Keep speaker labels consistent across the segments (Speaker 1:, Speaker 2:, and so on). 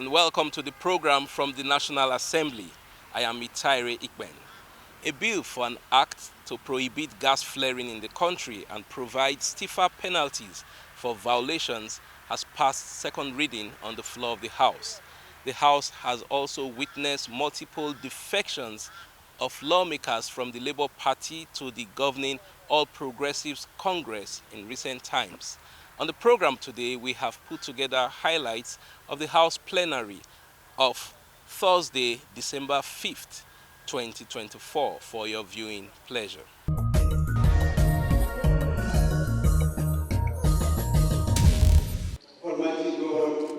Speaker 1: and welcome to the program from the National Assembly. I am Itaire Ikben. A bill for an act to prohibit gas flaring in the country and provide stiffer penalties for violations has passed second reading on the floor of the House. The House has also witnessed multiple defections of lawmakers from the Labour Party to the governing All Progressives Congress in recent times. On the program today, we have put together highlights of the House plenary of Thursday, December 5th, 2024 for your viewing pleasure.
Speaker 2: Almighty God,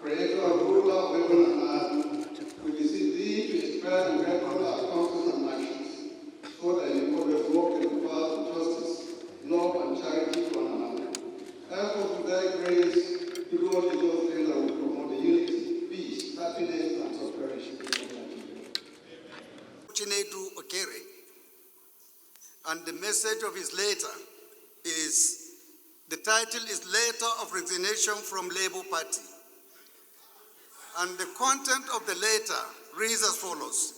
Speaker 2: creator and ruler of heaven and earth, we beseech thee to inspire and guide all our counsels and actions, so that we always walk in the path of justice, love, and charity to one another. Help us with thy grace to do all those things that will promote the unity, peace, happiness, and prosperity.
Speaker 3: Chinedu Okere, and the message of his letter is, the title is Letter of Resignation from Labour Party. And the content of the letter reads as follows.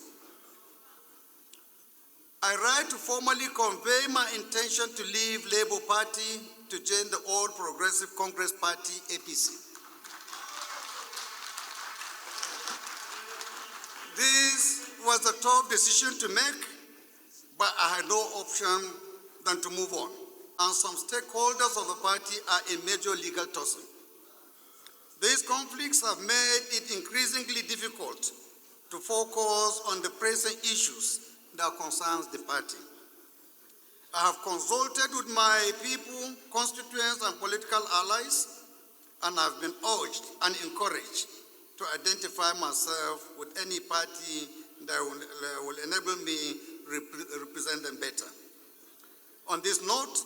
Speaker 3: I write to formally convey my intention to leave Labour Party to join the All Progressive Congress Party, APC. This was a tough decision to make, but I had no option than to move on. And some stakeholders of the party are in major legal tussle. These conflicts have made it increasingly difficult to focus on the present issues that concerns the party. I have consulted with my people, constituents, and political allies, and have been urged and encouraged to identify myself with any party that will enable me represent them better. On this note,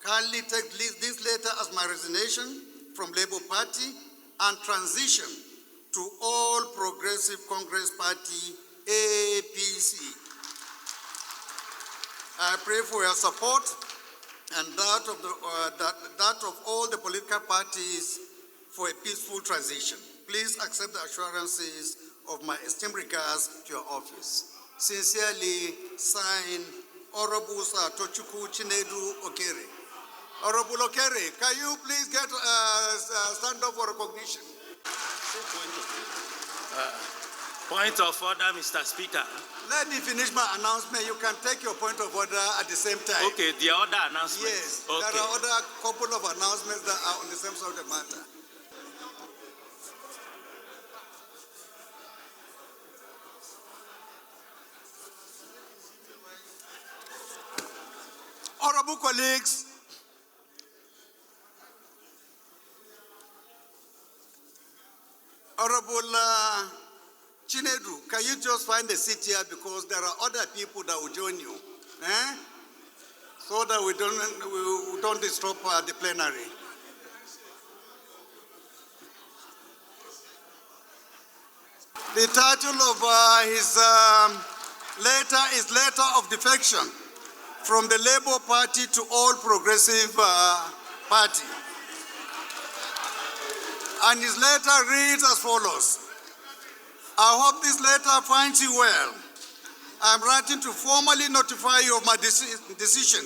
Speaker 3: kindly take this letter as my resignation from Labour Party and transition to All Progressive Congress Party, APC. I pray for your support and that of all the political parties for a peaceful transition. Please accept the assurances of my esteemed regards to your office. Sincerely, signed, Honorable Sir Tochukwu Chinedu Okere. Honorable Okere, can you please get stand up for recognition?
Speaker 4: Point of order, Mr. Speaker.
Speaker 3: Let me finish my announcement. You can take your point of order at the same time.
Speaker 4: Okay, the other announcement.
Speaker 3: Yes,
Speaker 4: okay.
Speaker 3: There are other couple of announcements that are on the same subject matter. Honorable colleagues, Honorable Chinedu, can you just find a seat here because there are other people that will join you, so that we don't disturb the plenary. The title of his letter is Letter of Defection from the Labour Party to All Progressive Party. And his letter reads as follows. I hope this letter finds you well. I'm writing to formally notify you of my decision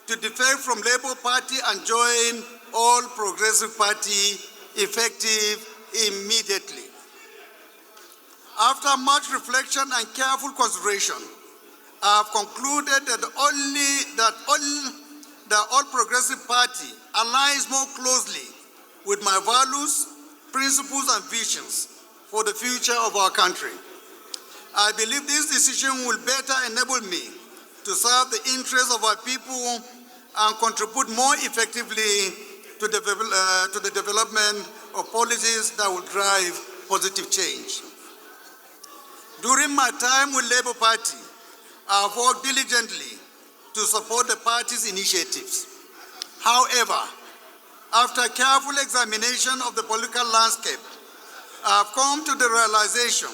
Speaker 3: to defect from Labour Party and join All Progressive Party effective immediately. After much reflection and careful consideration, I have concluded that the All Progressive Party aligns more closely with my values, principles, and visions for the future of our country. I believe this decision will better enable me to serve the interests of our people and contribute more effectively to the development of policies that will drive positive change. During my time with Labour Party, I have worked diligently to support the party's initiatives. However, after careful examination of the political landscape, I have come to the realization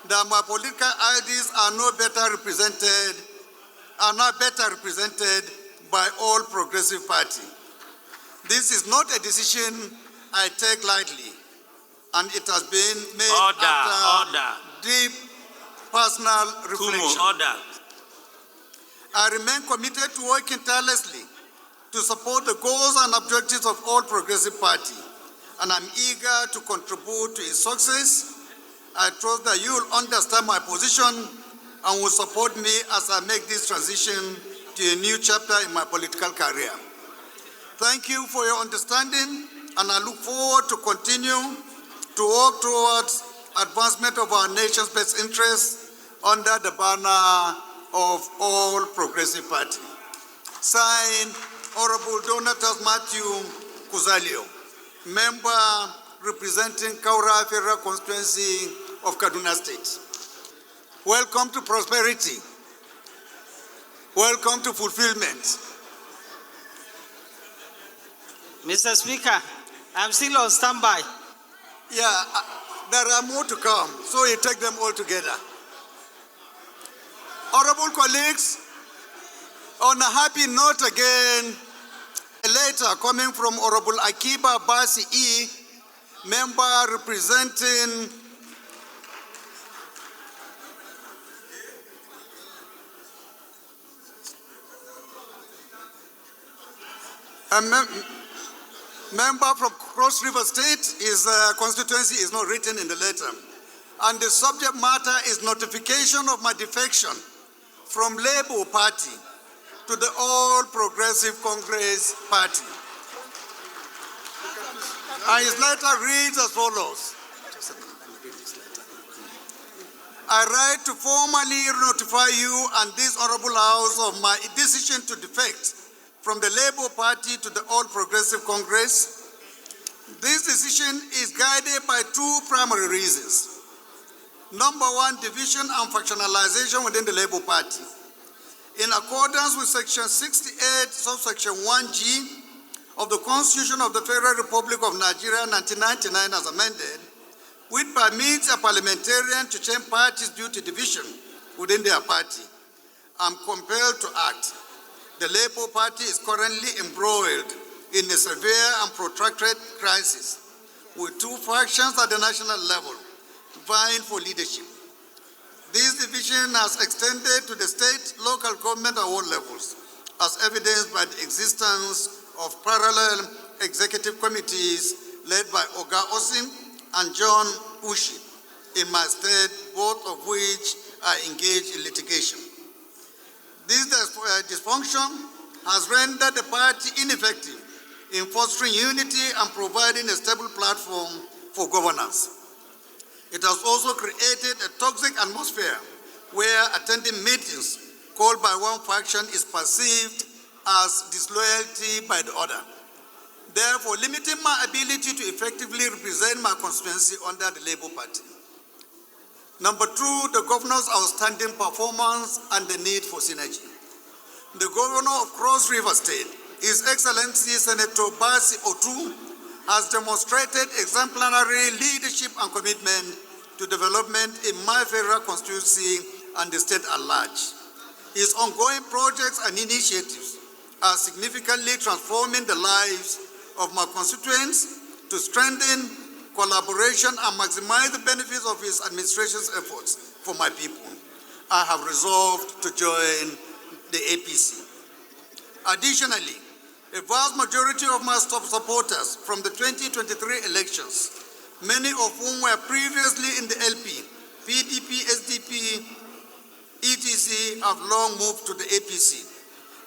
Speaker 3: that my political ideas are not better represented by All Progressive Party. This is not a decision I take lightly. and it has been made
Speaker 4: Order.
Speaker 3: after deep personal
Speaker 4: Kumo,
Speaker 3: reflection.
Speaker 4: order.
Speaker 3: I remain committed to working tirelessly to support the goals and objectives of All Progressive Party, and I'm eager to contribute to its success. I trust that you will understand my position and will support me as I make this transition to a new chapter in my political career. Thank you for your understanding, and I look forward to continue to work towards advancement of our nation's best interests under the banner of All Progressive Party. Signed, Honorable Donatus Matthew Kuzalio, Member representing Kaura Federal Constituency of Kaduna State. Welcome to prosperity. Welcome to fulfillment.
Speaker 5: Mr. Speaker, I'm still on standby.
Speaker 3: Yeah, there are more to come, so you take them all together. Honorable colleagues, on a happy note again, a letter coming from Honorable Akiba Basi E, member representing member from Cross River State. His constituency is not written in the letter. And the subject matter is notification of my defection from Labour Party to the All Progressive Congress Party. And his letter reads as follows. I write to formally notify you and this Honorable House of my decision to defect from the Labour Party to the All Progressive Congress. This decision is guided by two primary reasons. Number one, division and factionalization within the Labour Party. In accordance with Section 68, subsection 1G of the Constitution of the Federal Republic of Nigeria, 1999 as amended, which permits a parliamentarian to change parties due to division within their party, I'm compelled to act. The Labour Party is currently embroiled in a severe and protracted crisis, with two factions at the national level vying for leadership. This division has extended to the state, local government, and all levels, as evidenced by the existence of parallel executive committees led by Oga Osim and John Ushi in my state, both of which are engaged in litigation. This dysfunction has rendered the party ineffective in fostering unity and providing a stable platform for governance. It has also created a toxic atmosphere where attending meetings called by one faction is perceived as disloyalty by the other, therefore limiting my ability to effectively represent my constituency under the Labour Party. Number two, the governor's outstanding performance and the need for synergy. The governor of Cross River State, His Excellency Senator Basi Otu, has demonstrated exemplary leadership and commitment to development in my federal constituency and the state at large. His ongoing projects and initiatives are significantly transforming the lives of my constituents to strengthen collaboration and maximize the benefits of his administration's efforts for my people. I have resolved to join the APC. Additionally, a vast majority of my supporters from the 2023 elections, many of whom were previously in the LP, PDP, SDP, etc., have long moved to the APC.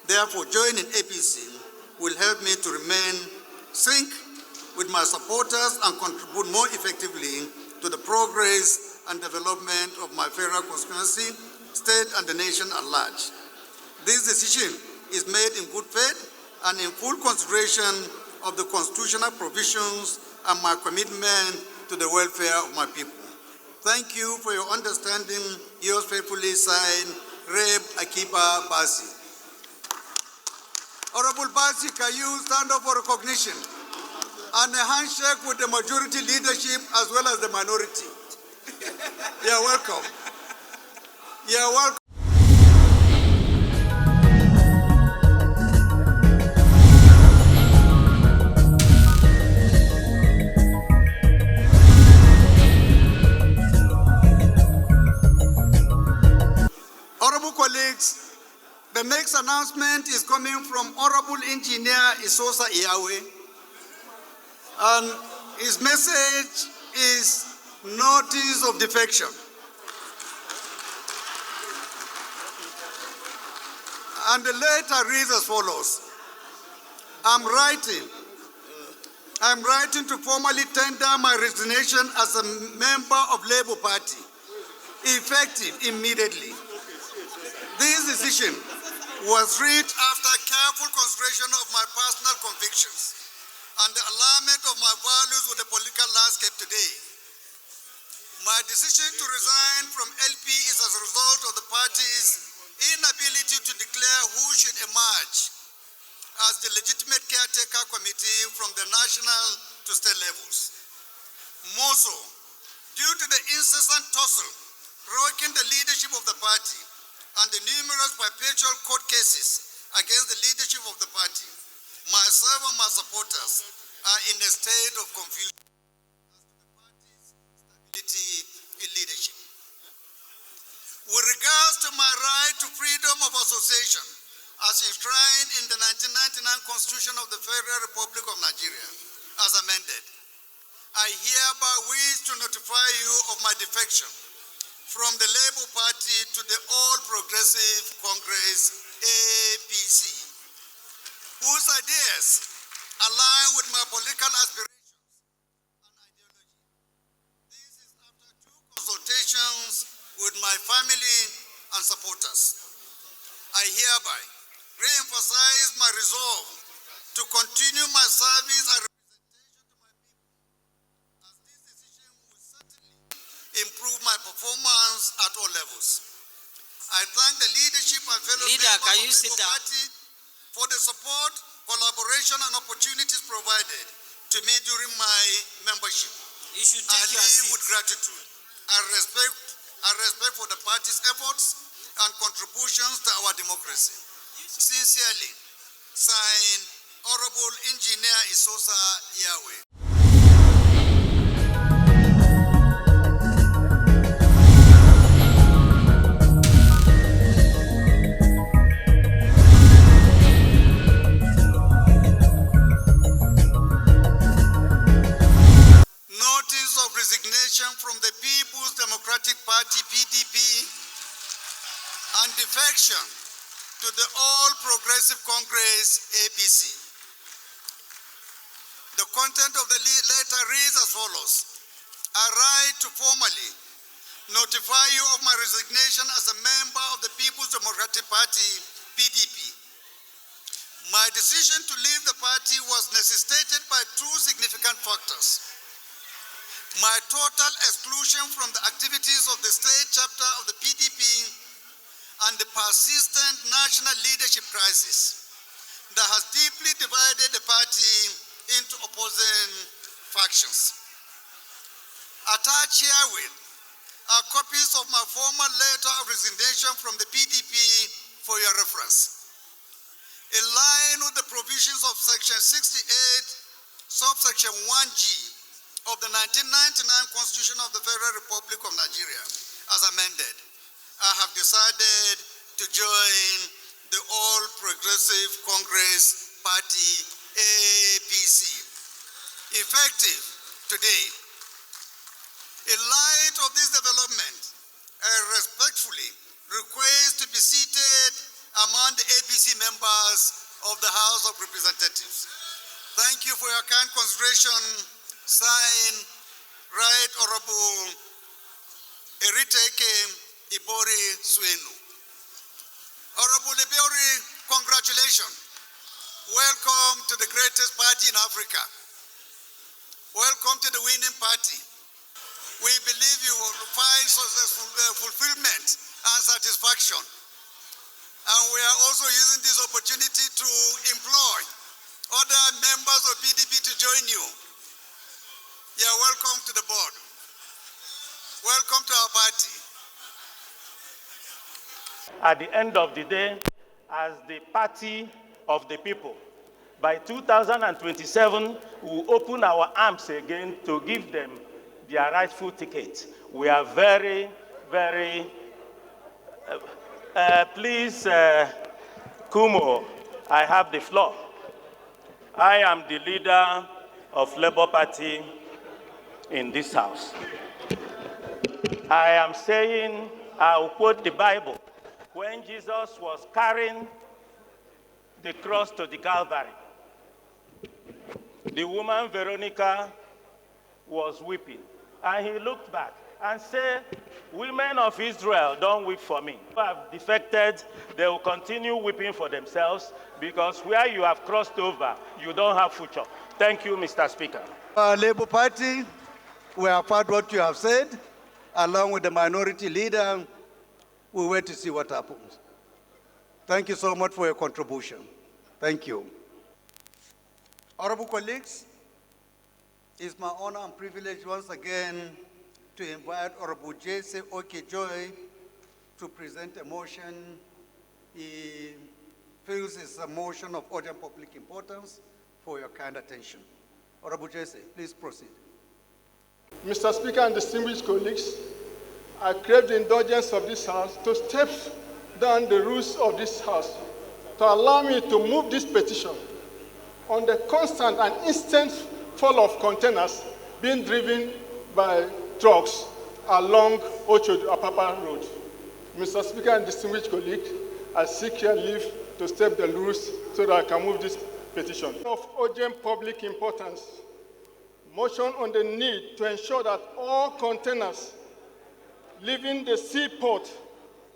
Speaker 3: Therefore, joining APC will help me to remain sync with my supporters and contribute more effectively to the progress and development of my federal constituency, state, and the nation at large. This decision is made in good faith and in full consideration of the constitutional provisions and my commitment to the welfare of my people. Thank you for your understanding. Yours faithfully signed, Reb Akiba Basi. Honorable Basi, can you stand up for recognition? And a handshake with the majority leadership as well as the minority. You're welcome. You're welcome. next announcement is coming from Honorable Engineer Isosa Iyawe, and his message is notice of defection. And the letter reads as follows. I'm writing to formally tender my resignation as a member of Labour Party, effective immediately. This decision was reached after careful consideration of my personal convictions and the alignment of my values with the political landscape today. My decision to resign from LP is as a result of the party's inability to declare who should emerge as the legitimate caretaker committee from the national to state levels. More so, due to the incessant tussle rocking the leadership of the party and the numerous perpetual court cases against the leadership of the party, myself and my supporters are in a state of confusion as to the party's stability in leadership. With regards to my right to freedom of association, as enshrined in the 1999 Constitution of the Federal Republic of Nigeria, as amended, I hereby wish to notify you of my defection from the Labour Party to the All Progressive Congress, APC, whose ideas align with my political aspirations and ideology. This is after 2 consultations with my family and supporters. I hereby re-emphasize my resolve to continue my service and representation to my people, as this decision will certainly improve my performance at all levels. I thank the leadership and fellow members of the Labour Party for the support, collaboration, and opportunities provided to me during my membership.
Speaker 5: You should take
Speaker 3: I
Speaker 5: your
Speaker 3: live
Speaker 5: seat.
Speaker 3: with gratitude and respect for the party's efforts and contributions to our democracy. Sincerely, signed, Honorable Engineer Isosa Iyawe. Notice of resignation from the People's Democratic Party, PDP, and defection to the All Progressive Congress, APC. The content of the letter reads as follows. I write to formally notify you of my resignation as a member of the People's Democratic Party, PDP. My decision to leave the party was necessitated by 2 significant factors. My total exclusion from the activities of the state chapter of the PDP and the persistent national leadership crisis that has deeply divided the party into opposing factions. Attached herewith are copies of my former letter of resignation from the PDP for your reference. In line with the provisions of Section 68, subsection 1G of the 1999 Constitution of the Federal Republic of Nigeria, as amended, I have decided to join the All Progressive Congress Party, APC, effective today. In light of this development, I respectfully request to be seated among the APC members of the House of Representatives. Thank you for your kind consideration. Signed, Right Honorable Eriteke Ibori Suenu. Honorable Ibori, congratulations. Welcome to the greatest party in Africa. Welcome to the winning party. We believe you will find fulfillment and satisfaction. And we are also using this opportunity to employ other members of PDP to join you. You are welcome to the board. Welcome to our party.
Speaker 6: At the end of the day, as the party of the people, by 2027, we will open our arms again to give them their rightful ticket. We are very, very please Kumo, I have the floor. I am the leader of Labour Party in this house. I am saying, I'll quote the Bible. When Jesus was carrying the cross to the Calvary, the woman Veronica was weeping. And he looked back and said, women of Israel, don't weep for me. Who have defected, they will continue weeping for themselves, because where you have crossed over, you don't have future. Thank you, Mr. Speaker.
Speaker 2: Labour Party, we have heard what you have said, along with the minority leader. We'll wait to see what happens. Thank you so much for your contribution. Thank you. Honorable colleagues, it's my honor and privilege once again to invite Honorable J.C. Okejoy to present a motion. He feels it's a motion of urgent public importance for your kind attention. Honorable J.C., please proceed.
Speaker 7: Mr. Speaker and distinguished colleagues, I crave the indulgence of this House to step down the rules of this House to allow me to move this petition on the constant and instant fall of containers being driven by trucks along Ocho-Apapa Road. Mr. Speaker and distinguished colleagues, I seek your leave to step the rules so that I can move this petition. Of urgent public importance, motion on the need to ensure that all containers leaving the seaport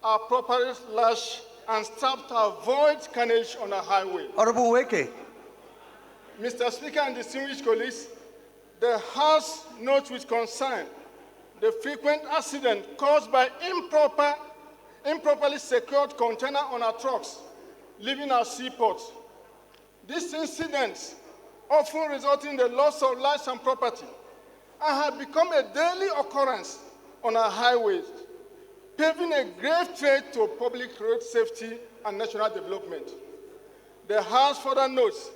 Speaker 7: are properly lashed and strapped to avoid carnage on the highway.
Speaker 2: Honorable Weke.
Speaker 7: Mr. Speaker and distinguished colleagues, the House notes with concern the frequent accident caused by improperly secured container on our trucks leaving our seaports. These incidents often result in the loss of lives and property and have become a daily occurrence on our highways, paving a grave threat to public road safety and national development. The House further notes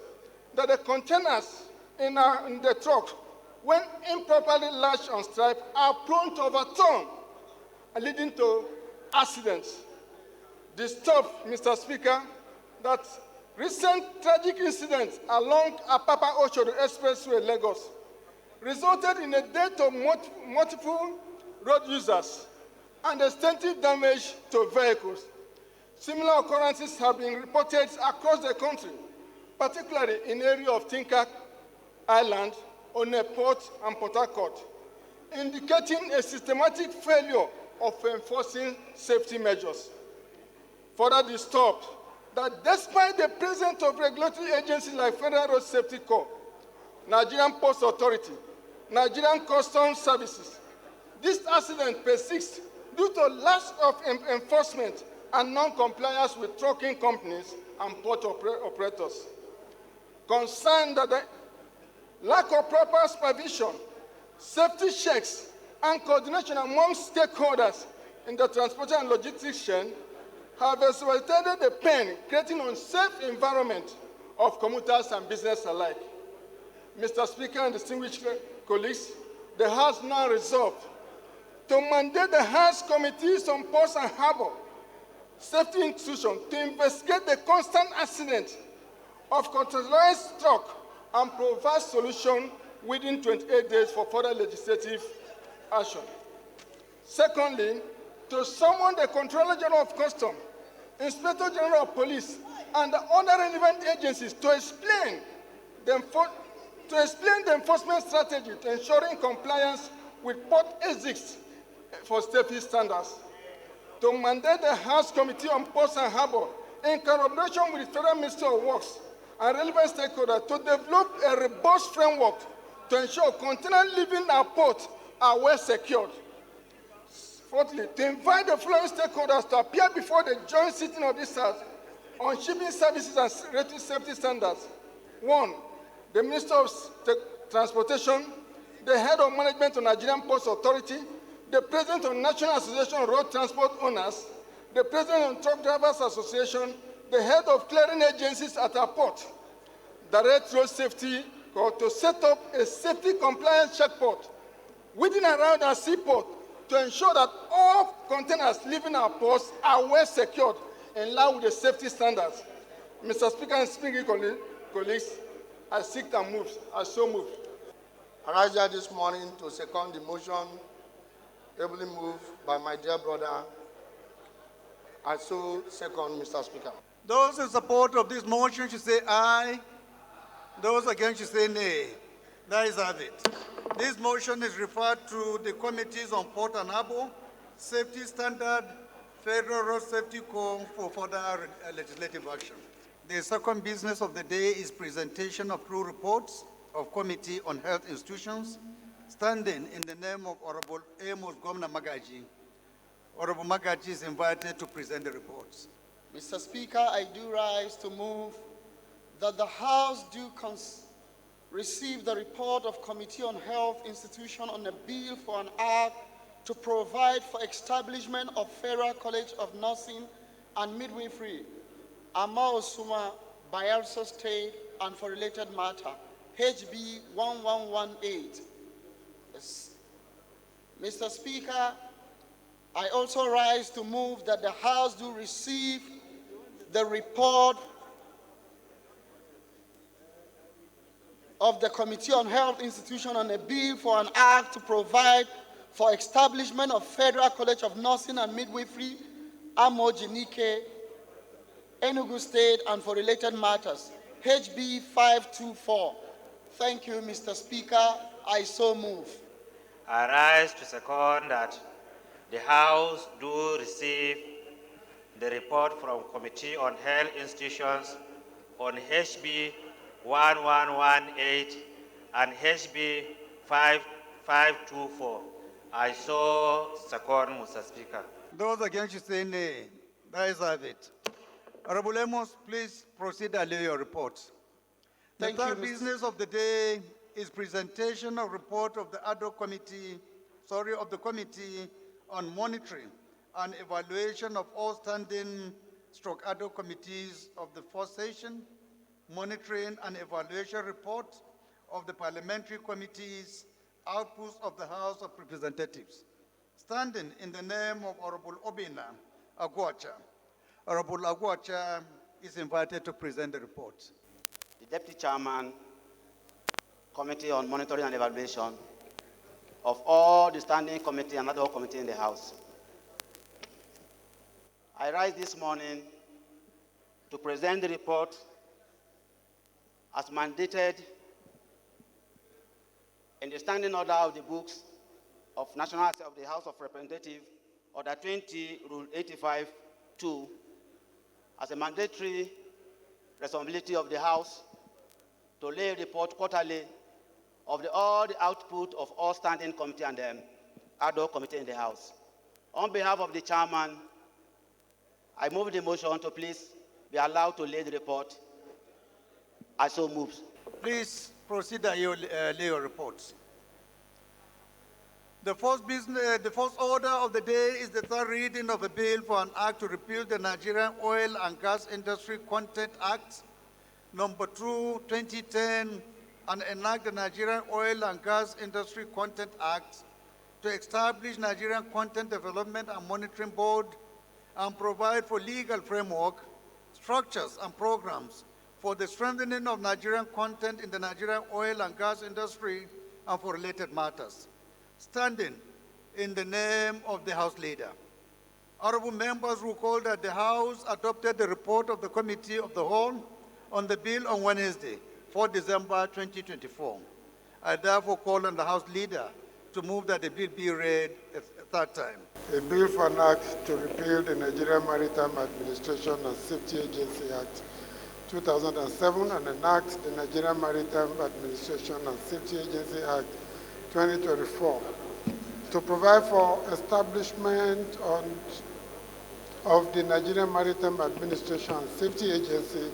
Speaker 7: that the containers in the truck, when improperly lashed and striped, are prone to overturn, leading to accidents. Disturb, Mr. Speaker, that recent tragic incidents along Apapa Oshodi Expressway, Lagos, resulted in the death of multiple road users and extensive damage to vehicles. Similar occurrences have been reported across the country, particularly in the area of Tinka Island, One Port, and Port Harcourt, indicating a systematic failure of enforcing safety measures. Further disturbed that despite the presence of regulatory agencies like Federal Road Safety Corps, Nigerian Post Authority, Nigerian Customs Services, this accident persists due to lack of enforcement and non-compliance with trucking companies and port operators. Concerned that the lack of proper supervision, safety checks, and coordination among stakeholders in the transport and logistics chain have facilitated the pain, creating an unsafe environment of commuters and business alike. Mr. Speaker and distinguished colleagues, the House now resolved to mandate the House Committees on Ports and Harbor Safety Institution to investigate the constant accident of containerized truck and provide solution within 28 days for further legislative action. Secondly, to summon the Controller General of Customs, Inspector General of Police, and the other relevant agencies to explain the enforcement strategy to ensuring compliance with port ethics for safety standards. To mandate the House Committee on Ports and Harbor, in collaboration with the Federal Ministry of Works and relevant stakeholders, to develop a robust framework to ensure containers leaving our port are well secured. Fourthly, to invite the following stakeholders to appear before the joint sitting of this House on shipping services and related safety standards. 1, the Minister of Transportation, the Head of Management of Nigerian Ports Authority, the President of National Association of Road Transport Owners, the President of Truck Drivers Association, the Head of Clearing Agencies at our port, direct road safety, to set up a safety compliance checkpoint within and around our seaport to ensure that all containers leaving our ports are well secured in line with the safety standards. Mr. Speaker and speaking colleagues, I seek and move. I so move.
Speaker 2: I rise here this morning to second the motion ably moved by my dear brother. I so second, Mr. Speaker.
Speaker 7: Those in support of this motion should say aye. Those against should say nay. That is have it. This motion is referred to the committees on Port and Harbour, Safety Standard, Federal Road Safety Corps for further legislative action. The second business of the day is presentation of two reports of Committee on Health Institutions, standing in the name of Honorable Amos Gomna Magaji. Honorable Magaji is invited to present the reports.
Speaker 3: Mr. Speaker, I do rise to move that the House do receive the report of Committee on Health Institution on a bill for an act to provide for establishment of Federal College of Nursing and Midwifery, Amaosuma, Bayelsa State, and for related matter, HB 1118. Yes. Mr. Speaker, I also rise to move that the House do receive the report of the Committee on Health Institution on a bill for an act to provide for establishment of Federal College of Nursing and Midwifery, Amojinike, Enugu State, and for related matters, HB 524. Thank you, Mr. Speaker. I so move.
Speaker 4: I rise to second that the House do receive the report from Committee on Health Institutions on HB 1118 and HB 5524. I so second, Mr. Speaker.
Speaker 7: Those against should say nay. That is have it. Honorable Amos, please proceed and lay your reports.
Speaker 3: Thank
Speaker 7: the
Speaker 3: you,
Speaker 7: third
Speaker 3: Mr.
Speaker 7: business of the day is presentation of report of the Committee on Monitoring and Evaluation of all standing ad hoc committees of the first session, monitoring and evaluation report of the parliamentary committees, outputs of the House of Representatives. Standing in the name of Honorable Obina Agwacha. Honorable Agwacha is invited to present the report.
Speaker 8: The Deputy Chairman, Committee on Monitoring and Evaluation of all the standing committee and other committee in the House. I rise this morning to present the report as mandated in the standing order of the books of National Assembly of the House of Representatives, Order 20, Rule 85-2, as a mandatory responsibility of the House to lay a report quarterly of all the output of all standing committee and ad hoc committee in the House. On behalf of the chairman, I move the motion to please be allowed to lay the report. I so move.
Speaker 7: Please proceed and lay your reports. The first order of the day is the third reading of a bill for an act to repeal the Nigerian Oil and Gas Industry Content Act, number 2, 2010, and enact the Nigerian Oil and Gas Industry Content Act to establish Nigerian Content Development and Monitoring Board and provide for legal framework, structures, and programs for the strengthening of Nigerian content in the Nigerian oil and gas industry and for related matters. Standing in the name of the House Leader. Honorable members recall that the House adopted the report of the Committee of the Whole on the bill on Wednesday, 4 December 2024. I therefore call on the House Leader to move that the bill be read a third time.
Speaker 2: A bill for an act to repeal the Nigerian Maritime Administration and Safety Agency Act 2007 and enact the Nigerian Maritime Administration and Safety Agency Act 2024 to provide for establishment of the Nigerian Maritime Administration and Safety Agency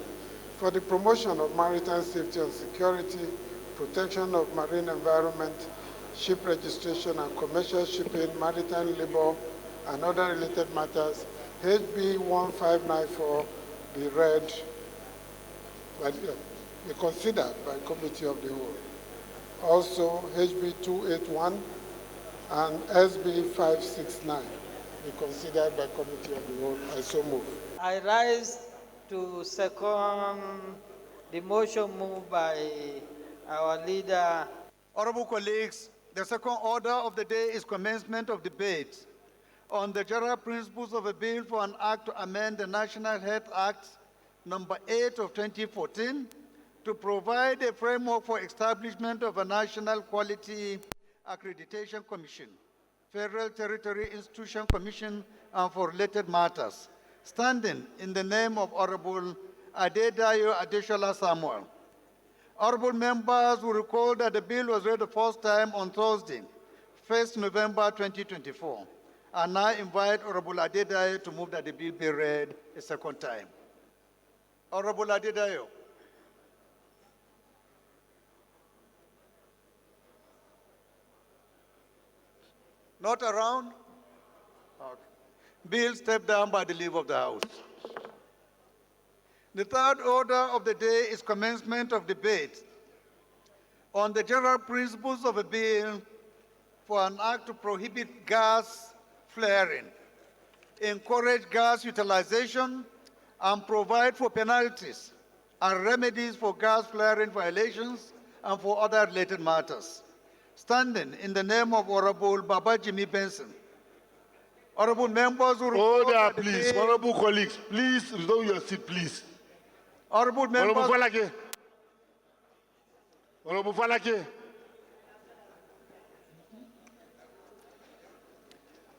Speaker 2: for the promotion of maritime safety and security, protection of marine environment, ship registration and commercial shipping, maritime labor, and other related matters, HB 1594 be read, be considered by Committee of the Whole. Also, HB 281 and SB 569 be considered by Committee of the Whole. I so move.
Speaker 5: I rise to second the motion moved by our leader.
Speaker 2: Honorable colleagues, the second order of the day is commencement of debate on the general principles of a bill for an act to amend the National Health Act number 8 of 2014 to provide a framework for establishment of a National Quality Accreditation Commission, Federal Territory Institution Commission, and for related matters, standing in the name of Honorable Adedayo Adeshola Samuel. Honorable members will recall that the bill was read the first time on Thursday, 1st November 2024. I now invite Honorable Adedayo to move that the bill be read a second time. Honorable Adedayo. Not around? Okay. Bill stepped down by the leave of the House. The third order of the day is commencement of debate on the general principles of a bill for an act to prohibit gas flaring, encourage gas utilization, and provide for penalties and remedies for gas flaring violations and for other related matters. Standing in the name of Honorable Babajimi Benson. Honorable members who
Speaker 9: order, please. Honorable colleagues, please resume your seat, please.
Speaker 2: Honorable members.
Speaker 9: Honorable Falake. Honorable Falake.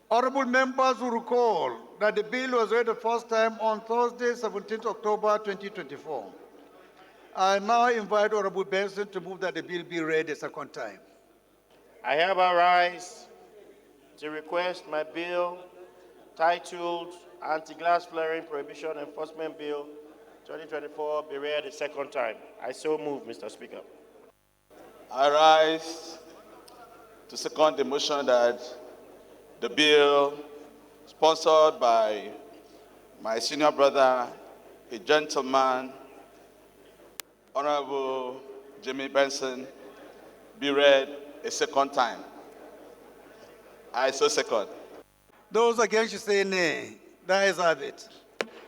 Speaker 2: Honorable members who recall that the bill was read the first time on Thursday, 17th October 2024. I now invite Honorable Benson to move that the bill be read a second time.
Speaker 4: I hereby rise to request my bill titled Anti-Glass Flaring Prohibition Enforcement Bill 2024 be read a second time. I so move, Mr. Speaker.
Speaker 10: I rise to second the motion that the bill sponsored by my senior brother, a gentleman, Honorable Jimmy Benson, be read a second time. I so second.
Speaker 2: Those against should say nay. That is have it.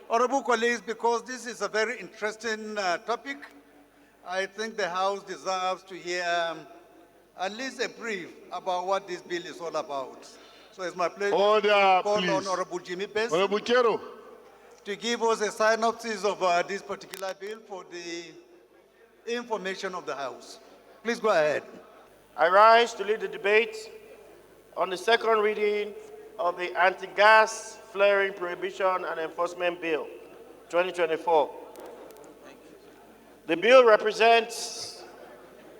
Speaker 2: Honorable colleagues, because this is a very interesting topic, I think the House deserves to hear at least a brief about what this bill is all about. So it's my pleasure to call on Honorable Jimmy Benson
Speaker 9: Honorable Kero
Speaker 2: to give us a synopsis of this particular bill for the information of the House. Please go ahead.
Speaker 4: I rise to lead the debate on the second reading of the Anti-Gas Flaring Prohibition and Enforcement Bill 2024. The bill represents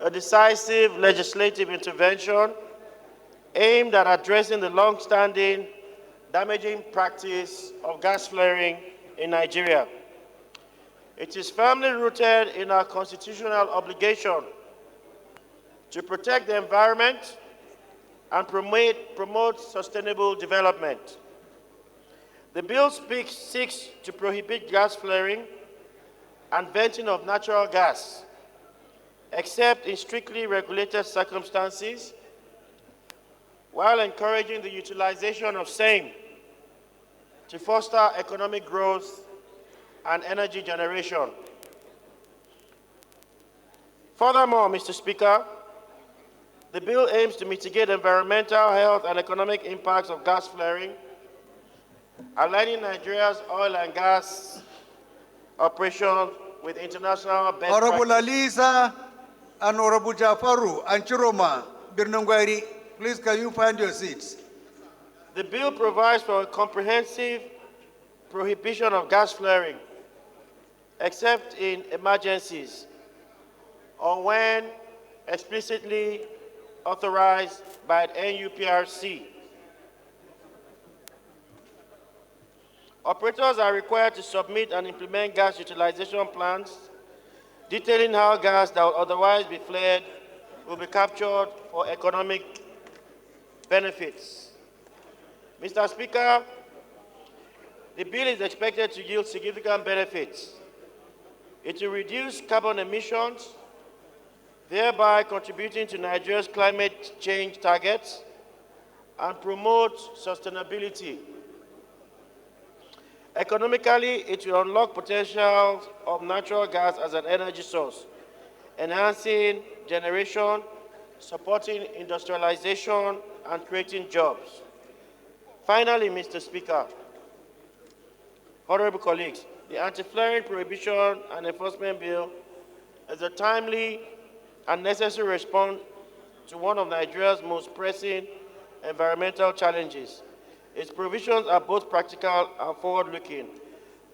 Speaker 4: a decisive legislative intervention aimed at addressing the long-standing damaging practice of gas flaring in Nigeria. It is firmly rooted in our constitutional obligation to protect the environment and promote sustainable development. The bill seeks to prohibit gas flaring and venting of natural gas, except in strictly regulated circumstances, while encouraging the utilization of same to foster economic growth and energy generation. Furthermore, Mr. Speaker, the bill aims to mitigate environmental, health, and economic impacts of gas flaring, aligning Nigeria's oil and gas operation with international best
Speaker 2: Honorable
Speaker 4: practice.
Speaker 2: Alisa and Honorable Jafaru and Chiroma Birnungwairi, please can you find your seats?
Speaker 4: The bill provides for a comprehensive prohibition of gas flaring, except in emergencies or when explicitly authorized by the NUPRC. Operators are required to submit and implement gas utilization plans detailing how gas that would otherwise be flared will be captured for economic benefits. Mr. Speaker, the bill is expected to yield significant benefits. It will reduce carbon emissions, thereby contributing to Nigeria's climate change targets and promote sustainability.
Speaker 11: Economically, it will unlock potential of natural gas as an energy source, enhancing generation, supporting industrialization, and creating jobs. Finally, Mr. Speaker, honorable colleagues, the Anti-Flaring Prohibition and Enforcement Bill is a timely and necessary response to one of Nigeria's most pressing environmental challenges. Its provisions are both practical and forward-looking,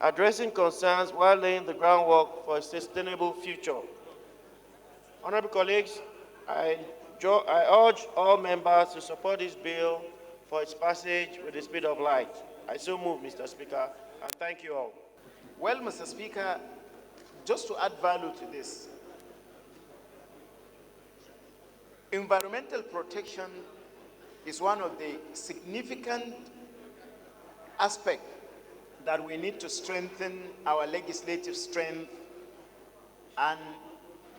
Speaker 11: addressing concerns while laying the groundwork for a sustainable future. Honorable colleagues, I urge all members to support this bill for its passage with the speed of light. I so move, Mr. Speaker, and thank you all.
Speaker 12: Well, Mr. Speaker, just to add value to this, environmental protection is one of the significant aspects that we need to strengthen our legislative strength and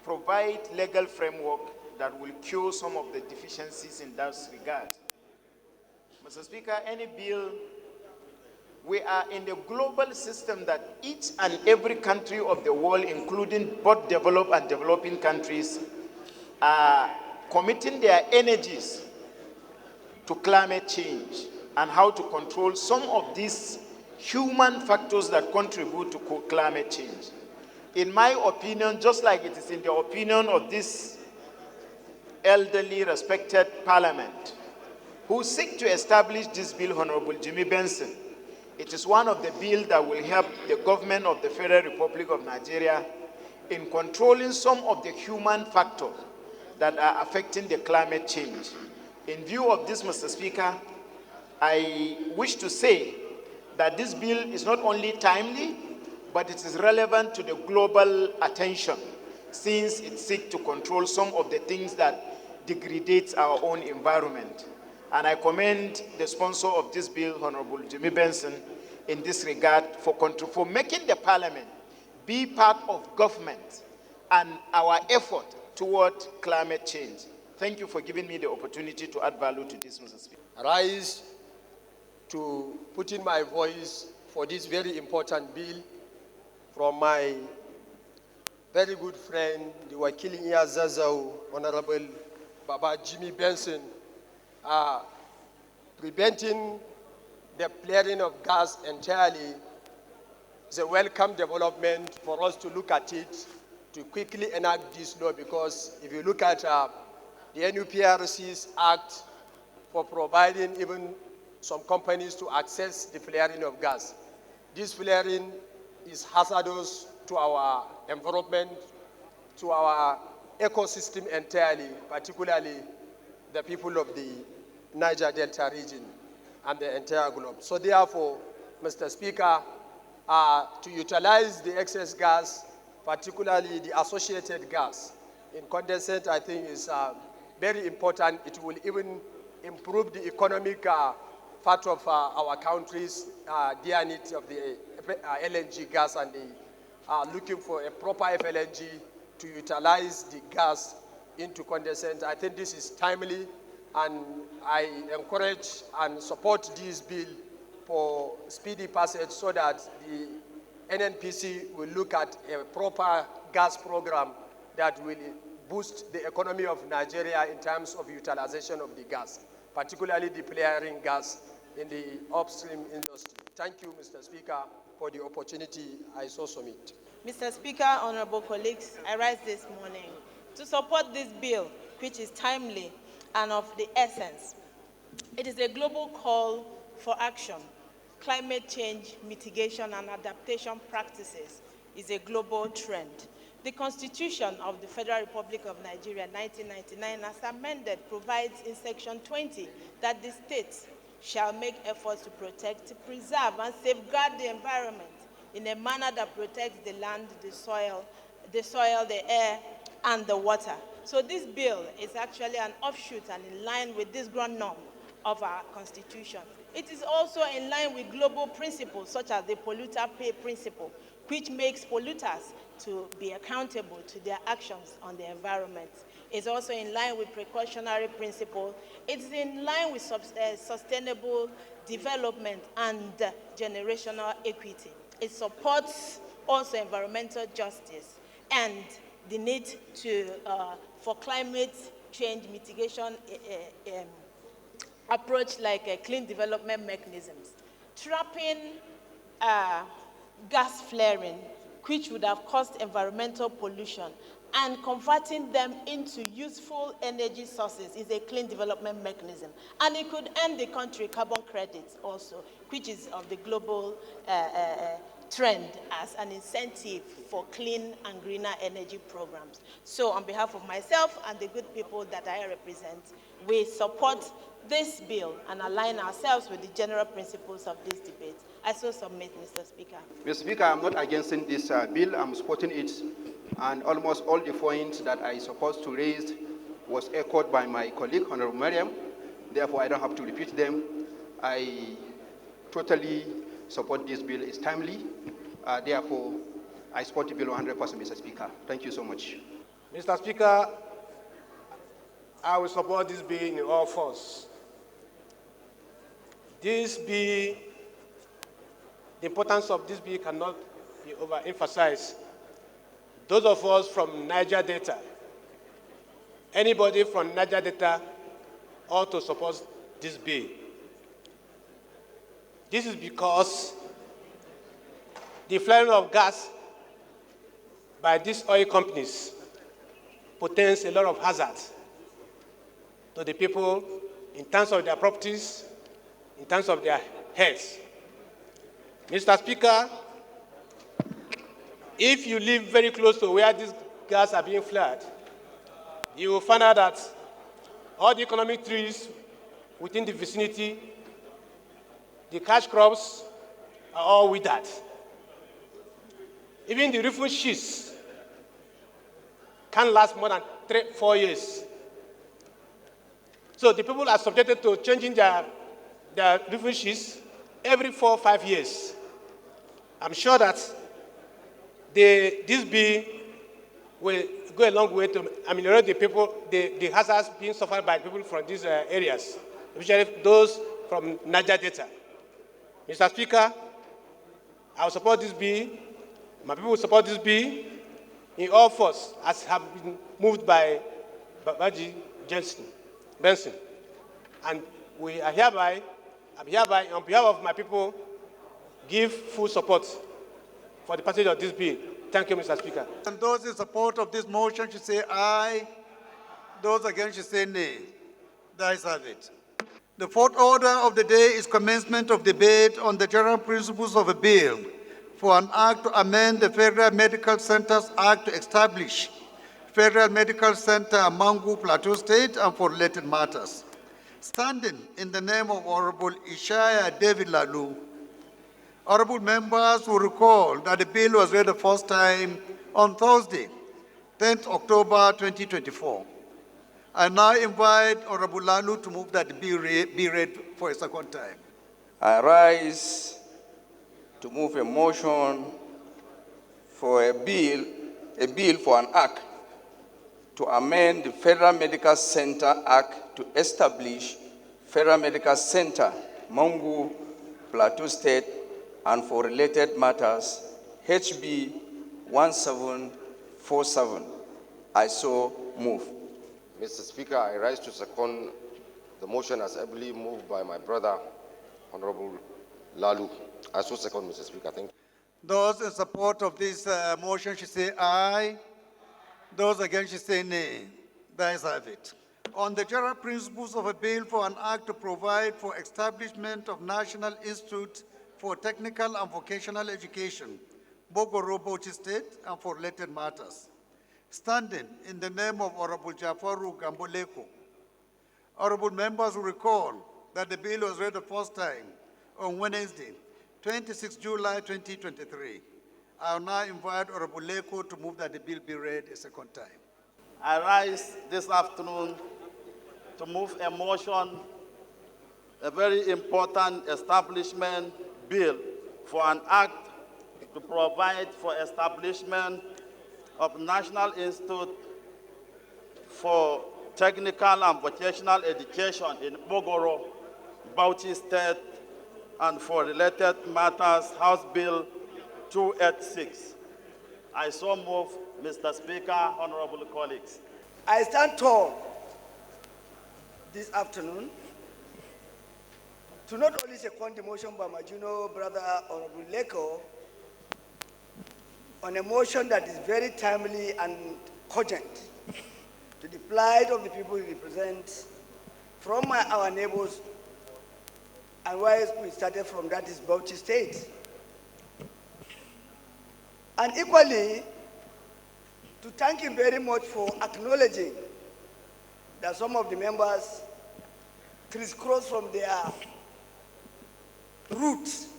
Speaker 12: provide legal framework that will cure some of the deficiencies in that regard. Mr. Speaker, any bill, we are in the global system that each and every country of the world, including both developed and developing countries, are committing their energies to climate change and how to control some of these human factors that contribute to climate change. In my opinion, just like it is in the opinion of this elderly, respected parliament, who seek to establish this bill, Honorable Jimmy Benson, it is one of the bills that will help the government of the Federal Republic of Nigeria in controlling some of the human factors that are affecting the climate change. In view of this, Mr. Speaker, I wish to say that this bill is not only timely, but it is relevant to the global attention, since it seeks to control some of the things that degrades our own environment. And I commend the sponsor of this bill, Honorable Jimmy Benson, in this regard for making the parliament be part of government and our effort toward climate change. Thank you for giving me the opportunity to add value to this, Mr. Speaker.
Speaker 13: Rise to put in my voice for this very important bill from my very good friend, the Wakili Zazau, Honorable Baba Jimmy Benson, preventing the flaring of gas entirely is a welcome development for us to look at it, to quickly enact this law, because if you look at the NUPRC's Act for providing even some companies to access the flaring of gas, this flaring is hazardous to our environment, to our ecosystem entirely, particularly the people of the Niger Delta region and the entire globe. So therefore, Mr. Speaker, to utilize the excess gas, particularly the associated gas in condensate, I think is very important. It will even improve the economic part of our country's dear needs of the LNG gas, and looking for a proper FLNG to utilize the gas into condensate. I think this is timely, and I encourage and support this bill for speedy passage so that the NNPC will look at a proper gas program that will boost the economy of Nigeria in terms of utilization of the gas, particularly the flaring gas in the upstream industry. Thank you, Mr. Speaker, for the opportunity I so submit.
Speaker 14: Mr. Speaker, honorable colleagues, I rise this morning to support this bill, which is timely and of the essence. It is a global call for action. Climate change mitigation and adaptation practices is a global trend. The Constitution of the Federal Republic of Nigeria, 1999, as amended, provides in Section 20 that the states shall make efforts to protect, preserve, and safeguard the environment in a manner that protects the land, the soil, the air, and the water. So this bill is actually an offshoot and in line with this ground norm of our Constitution. It is also in line with global principles such as the polluter pay principle, which makes polluters to be accountable to their actions on the environment. It's also in line with precautionary principle. It's in line with sustainable development and generational equity. It supports also environmental justice and the need for climate change mitigation approach like clean development mechanisms. Trapping gas flaring, which would have caused environmental pollution, and converting them into useful energy sources is a clean development mechanism. And it could earn the country carbon credits also, which is of the global trend as an incentive for clean and greener energy programs. So on behalf of myself and the good people that I represent, we support this bill and align ourselves with the general principles of this debate. I so submit, Mr. Speaker.
Speaker 15: Mr. Speaker, I'm not against this bill. I'm supporting it. And almost all the points that I supposed to raise was echoed by my colleague, Honorable Mariam. Therefore, I don't have to repeat them. I totally support this bill. It's timely. Therefore, I support the bill 100%, Mr. Speaker. Thank you so much.
Speaker 13: Mr. Speaker, I will support this bill in all force. This bill, the importance of this bill cannot be overemphasized. Those of us from Niger Delta, anybody from Niger Delta ought to support this bill. This is because the flaring of gas by these oil companies portends a lot of hazards to the people in terms of their properties, in terms of their health. Mr. Speaker, if you live very close to where these gas are being flared, you will find out that all the economic trees within the vicinity, the cash crops are all withered. Even the roofing sheets can't last more than 3-4 years. So the people are subjected to changing their roofing sheets every 4 or 5 years. I'm sure that this bill will go a long way to ameliorate the hazards being suffered by people from these areas, especially those from Niger Delta. Mr. Speaker, I will support this bill. My people will support this bill in all force, as have been moved by Babaji Benson. And we are hereby, on behalf of my people, give full support for the passage of this bill. Thank you, Mr. Speaker.
Speaker 2: And those in support of this motion should say aye. Those against should say nay. The ayes have it. The fourth order of the day is commencement of debate on the general principles of a bill for an act to amend the Federal Medical Centers Act to establish Federal Medical Center Mangu, Plateau State, and for related matters. Standing in the name of Honorable Ishaya David Lalu, honorable members will recall that the bill was read the first time on Thursday, 10th October 2024. I now invite Honorable Lalu to move that the bill be read for a second time.
Speaker 16: I rise to move a motion for a bill for an act to amend the Federal Medical Center Act to establish Federal Medical Center, Mangu, Plateau State, and for related matters, HB 1747. I so move.
Speaker 17: Mr. Speaker, I rise to second the motion as ably moved by my brother, Honorable Lalu. I so second, Mr. Speaker. Thank you.
Speaker 2: Those in support of this motion should say aye. Those against should say nay. The ayes have it. On the general principles of a bill for an act to provide for establishment of National Institute for Technical and Vocational Education, Bogoro, Bauchi State, and for related matters. Standing in the name of Honorable Jafaru Gamboleko, honorable members will recall that the bill was read the first time on Wednesday, 26 July 2023. I will now invite Honorable Leko to move that the bill be read a second time.
Speaker 18: I rise this afternoon to move a motion, a very important establishment bill for an act to provide for establishment of National Institute for Technical and Vocational Education in Bogoro, Bauchi State, and for related matters, House Bill 286. I so move, Mr. Speaker, honorable colleagues.
Speaker 19: I stand tall this afternoon to not only second the motion by my junior brother, Honorable Leko, on a motion that is very timely and cogent to the plight of the people we represent from our neighbors, and where we started from, that is Bauchi State. And equally, to thank him very much for acknowledging that some of the members crisscross from their roots.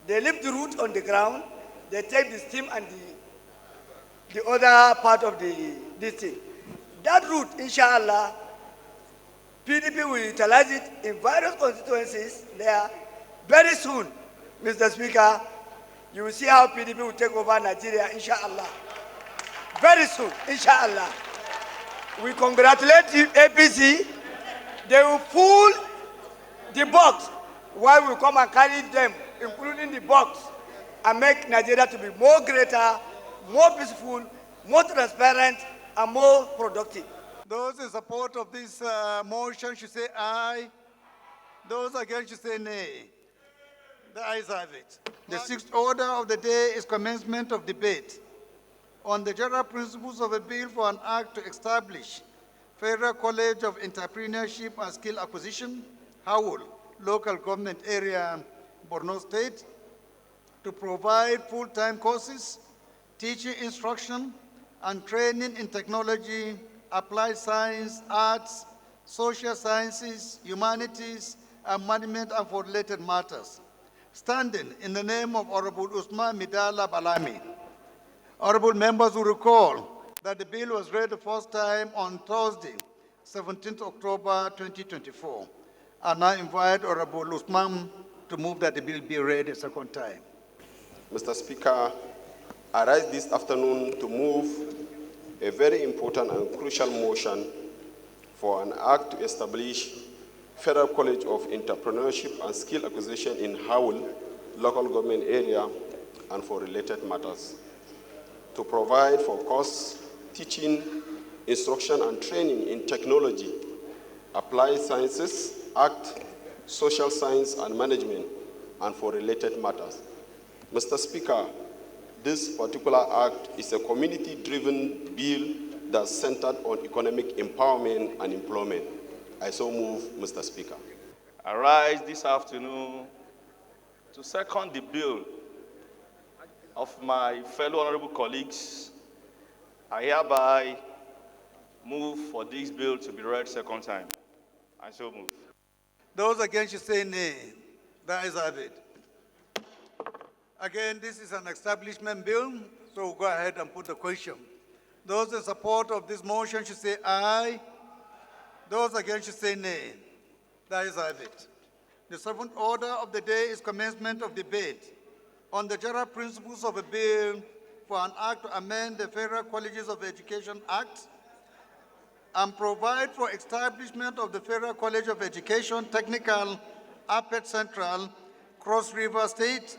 Speaker 19: They leave the root on the ground, they take the stem and the other part of this thing. That root, inshallah, PDP will utilize it in various constituencies there very soon. Mr. Speaker, you will see how PDP will take over Nigeria, inshallah. Very soon, inshallah. We congratulate the APC. They will pull the box while we come and carry them, including the box, and make Nigeria to be more greater, more peaceful, more transparent, and more productive.
Speaker 2: Those in support of this motion should say aye. Those against should say nay. The ayes have it. The sixth order of the day is commencement of debate on the general principles of a bill for an act to establish Federal College of Entrepreneurship and Skill Acquisition, Howell, local government area, Borno State, to provide full-time courses, teaching instruction, and training in technology, applied science, arts, social sciences, humanities, and management and for related matters. Standing in the name of Honorable Usman Midala Balami. Honorable members will recall that the bill was read the first time on Thursday, 17th October 2024. I now invite Honorable Usman to move that the bill be read a second time.
Speaker 20: Mr. Speaker, I rise this afternoon to move a very important and crucial motion for an act to establish Federal College of Entrepreneurship and Skill Acquisition in Howell, local government area, and for related matters, to provide for course, teaching, instruction, and training in technology, applied sciences, art, social science, and management, and for related matters. Mr. Speaker, this particular act is a community-driven bill that's centered on economic empowerment and employment. I so move, Mr. Speaker.
Speaker 21: I rise this afternoon to second the bill of my fellow honorable colleagues. I hereby move for this bill to be read second time. I so move.
Speaker 2: Those against should say nay. The ayes have it. Again, this is an establishment bill, so we'll go ahead and put the question. Those in support of this motion should say aye. Those against should say nay. The ayes have it. The seventh order of the day is commencement of debate on the general principles of a bill for an act to amend the Federal Colleges of Education Act and provide for establishment of the Federal College of Education, Technical, Apet Central, Cross River State,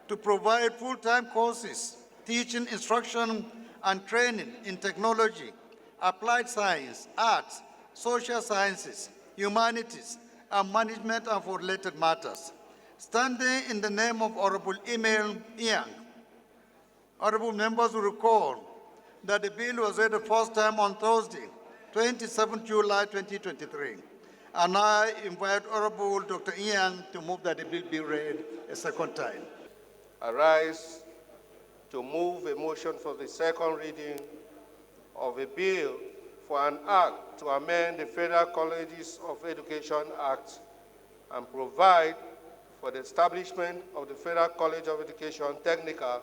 Speaker 2: to provide full-time courses, teaching, instruction, and training in technology, applied science, arts, social sciences, humanities, and management and for related matters. Standing in the name of Honorable Emil Iang, honorable members will recall that the bill was read the first time on Thursday, 27 July 2023. And I invite Honorable Dr. Iang to move that the bill be read a second time.
Speaker 17: I rise to move a motion for the second reading of a bill for an act to amend the Federal Colleges of Education Act and provide for the establishment of the Federal College of Education, Technical,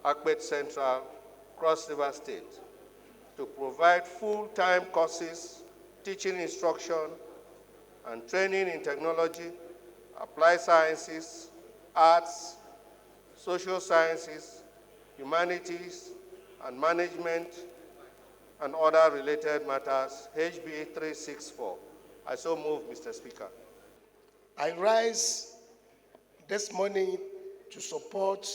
Speaker 17: Akbet Central, Cross River State, to provide full-time courses, teaching instruction, and training in technology, applied sciences, arts, social sciences, humanities, and management and other related matters, HB 364. I so move, Mr. Speaker.
Speaker 1: I rise this morning to support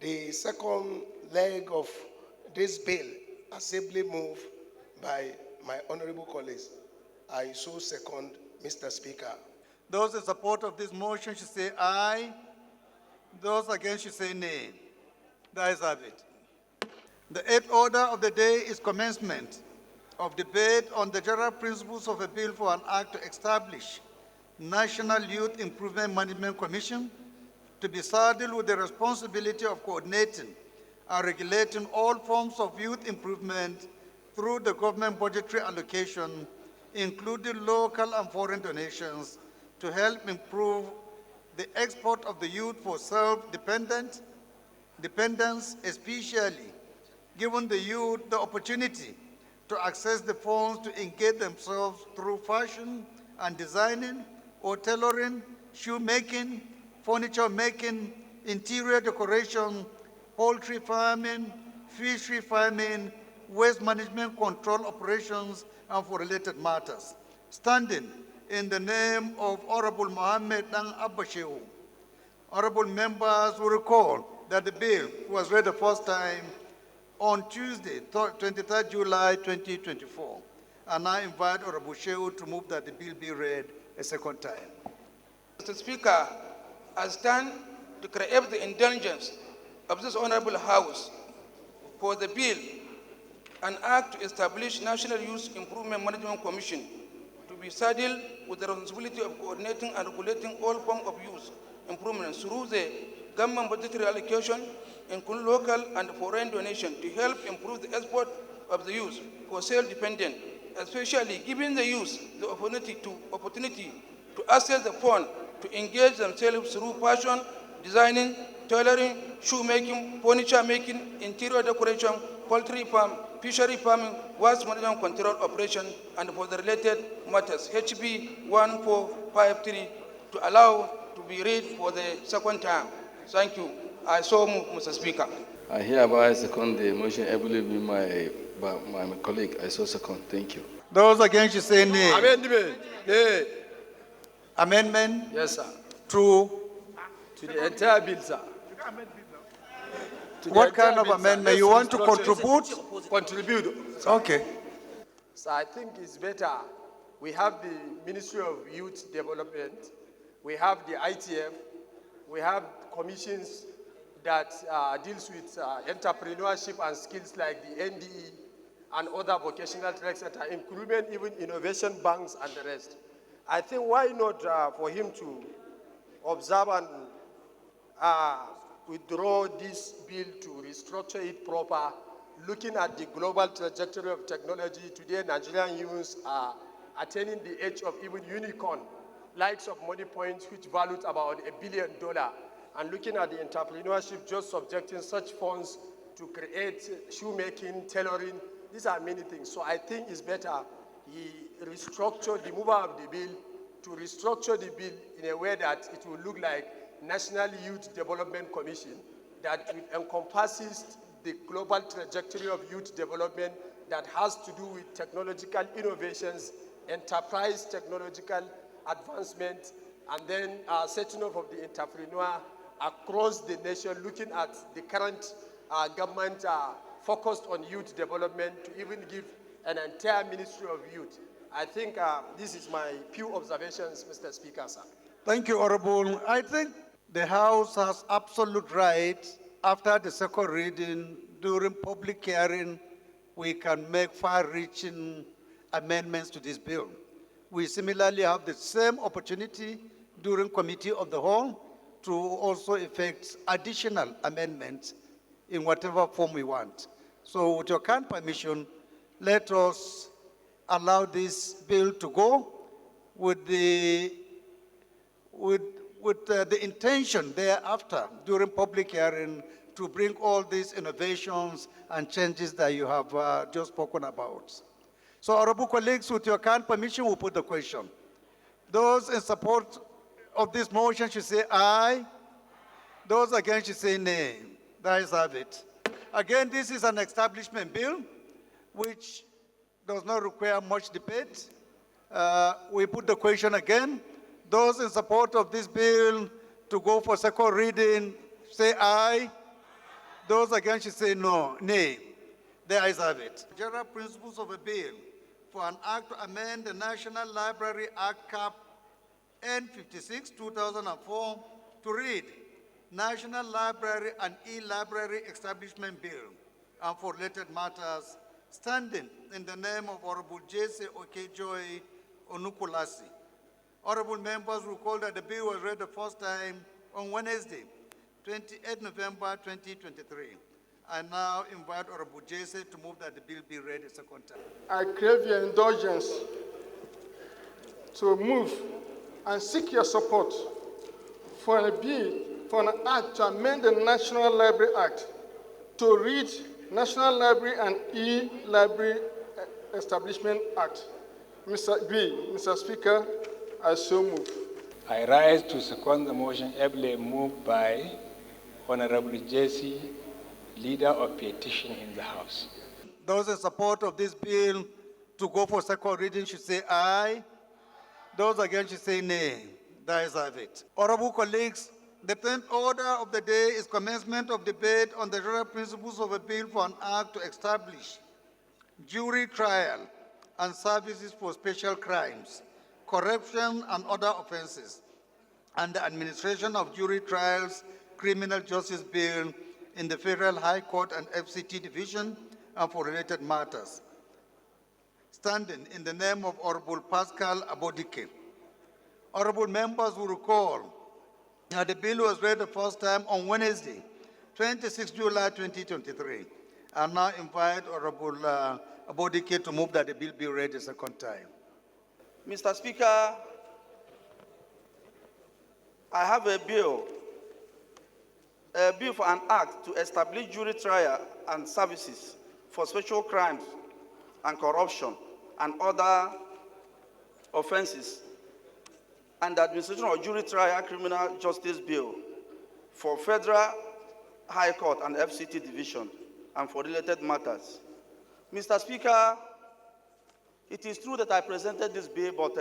Speaker 1: the second leg of this bill, assembly move by my honorable colleagues. I so second, Mr. Speaker.
Speaker 2: Those in support of this motion should say aye. Those against should say nay. The ayes have it. The eighth order of the day is commencement of debate on the general principles of a bill for an act to establish National Youth Improvement Management Commission to be saddled with the responsibility of coordinating and regulating all forms of youth improvement through the government budgetary allocation, including local and foreign donations, to help improve the export of the youth for self-dependence, especially giving the youth the opportunity to access the funds to engage themselves through fashion and designing or tailoring, shoemaking, furniture making, interior decoration, poultry farming, fishery farming, waste management control operations, and for related matters. Standing in the name of Honorable Mohammed Dan Abbashew, honorable members will recall that the bill was read the first time on Tuesday, 23rd July 2024. And I invite Honorable Shehu to move that the bill be read a second time.
Speaker 16: Mr. Speaker, I stand to create the indulgence of this honorable House for the bill, an act to establish National Youth Improvement Management Commission to be saddled with the responsibility of coordinating and regulating all forms of youth improvement through the government budgetary allocation, including local and foreign donation, to help improve the export of the youth for self-dependent, especially giving the youth the opportunity to access the fund to engage themselves through fashion, designing, tailoring, shoemaking, furniture making, interior decoration, poultry farm, fishery farming, waste management control operation, and for the related matters, HB 1453, to allow to be read for the second time. Thank you. I so move, Mr. Speaker.
Speaker 22: I hereby second the motion ably by my colleague. I so second. Thank you.
Speaker 2: Those against should say nay.
Speaker 13: Amendment. Nay.
Speaker 2: Amendment?
Speaker 13: Yes, sir.
Speaker 2: To
Speaker 13: the entire bill, sir.
Speaker 2: What kind of amendment? You want to contribute?
Speaker 13: Contribute. Sir.
Speaker 2: Okay.
Speaker 13: So I think it's better. We have the Ministry of Youth Development. We have the ITF. We have commissions that deals with entrepreneurship and skills like the NDE and other vocational tracks that are including even innovation banks and the rest. I think why not for him to observe and withdraw this bill to restructure it proper, looking at the global trajectory of technology. Today, Nigerian youths are attaining the age of even unicorn, likes of Money Points, which valued about $1 billion. And looking at the entrepreneurship, just subjecting such funds to create shoemaking, tailoring, these are many things. So I think it's better he restructured the mover of the bill to restructure the bill in a way that it will look like National Youth Development Commission that encompasses the global trajectory of youth development that has to do with technological innovations, enterprise technological advancement, and then setting up of the entrepreneur across the nation, looking at the current government focused on youth development to even give an entire Ministry of Youth. I think this is my few observations, Mr. Speaker, sir.
Speaker 2: Thank you, Honorable. I think the House has absolute right, after the second reading, during public hearing, we can make far-reaching amendments to this bill. We similarly have the same opportunity during committee of the whole to also effect additional amendments in whatever form we want. So with your kind permission, let us allow this bill to go with the intention thereafter during public hearing to bring all these innovations and changes that you have just spoken about. So, honorable colleagues, with your kind permission, we'll put the question. Those in support of this motion should say aye. Those against should say nay. The ayes have it.
Speaker 3: Again, this is an establishment bill, which does not require much debate. We put the question again. Those in support of this bill to go for second reading, say aye. Those against should say no, nay. The ayes have it. General principles of a bill for an act to amend the National Library Act Cap N56, 2004, to read National Library and E-Library Establishment Bill, and for related matters, standing in the name of Honorable J.C. Okejoy Onukulasi. Honorable members recall that the bill was read the first time on Wednesday, 28 November 2023. I now invite Honorable J.C. to move that the bill be read a second time.
Speaker 7: I crave your indulgence to move and seek your support for a bill for an act to amend the National Library Act to read National Library and E-Library Establishment Act. Mr. Speaker, I so move.
Speaker 6: I rise to second the motion ably moved by Honorable Jesse, Leader of Petition in the House.
Speaker 3: Those in support of this bill to go for second reading should say aye. Those against should say nay. The ayes have it. Honorable colleagues, the 10th order of the day is commencement of debate on the general principles of a bill for an act to establish jury trial and services for special crimes, corruption and other offenses, and the administration of jury trials, criminal justice bill in the Federal High Court and FCT Division, and for related matters. Standing in the name of Honorable Pascal Abodike. Honorable members will recall that the bill was read the first time on Wednesday, 26 July 2023. I now invite Honorable Abodike to move that the bill be read a second time.
Speaker 18: Mr. Speaker, I have a bill for an act to establish jury trial and services for special crimes and corruption and other offenses, and the administration of jury trial criminal justice bill for Federal High Court and FCT Division and for related matters. Mr. Speaker, it is true that I presented this bill, but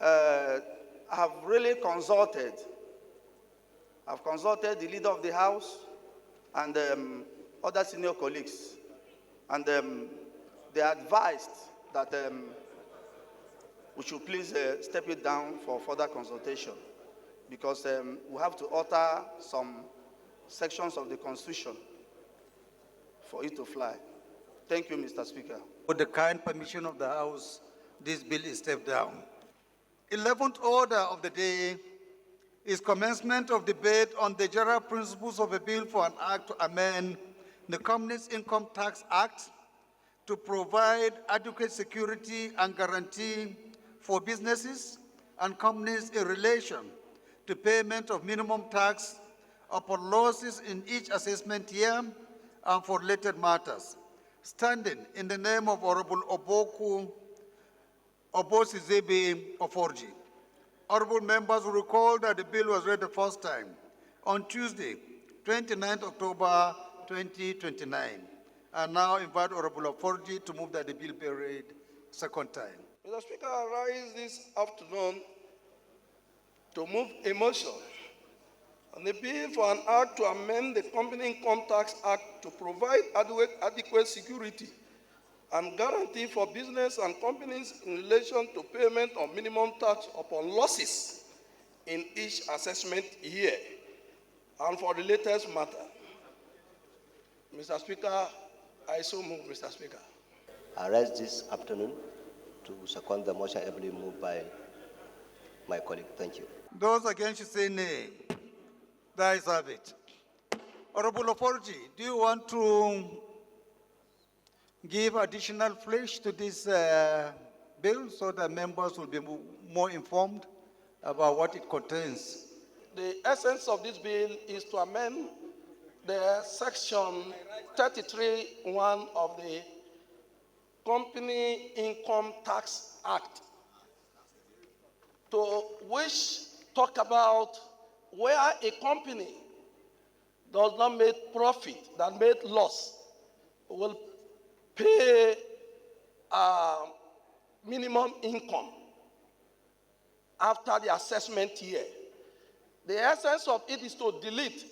Speaker 18: I have really consulted. I've consulted the leader of the House and other senior colleagues, and they advised that we should please step it down for further consultation, because we have to alter some sections of the Constitution for it to fly. Thank you, Mr. Speaker.
Speaker 3: With the kind permission of the House, this bill is stepped down. 11th order of the day is commencement of debate on the general principles of a bill for an act to amend the Companies Income Tax Act to provide adequate security and guarantee for businesses and companies in relation to payment of minimum tax upon losses in each assessment year and for related matters. Standing in the name of Honorable Obosizebe Oforji. Honorable members will recall that the bill was read the first time on Tuesday, 29 October 2029. I now invite Honorable Oforji to move that the bill be read second time.
Speaker 23: Mr. Speaker, I rise this afternoon to move a motion on the bill for an act to amend the Company Income Tax Act to provide adequate security and guarantee for business and companies in relation to payment of minimum tax upon losses in each assessment year and for related matter. Mr. Speaker, I so move, Mr. Speaker.
Speaker 24: I rise this afternoon to second the motion ably moved by my colleague. Thank you.
Speaker 3: Those against should say nay. The ayes have it. Honorable Oforji, do you want to give additional flesh to this bill so that members will be more informed about what it contains?
Speaker 23: The essence of this bill is to amend the section 33(1) of the Company Income Tax Act, to which talk about where a company does not make profit, that made loss, will pay minimum income after the assessment year. The essence of it is to delete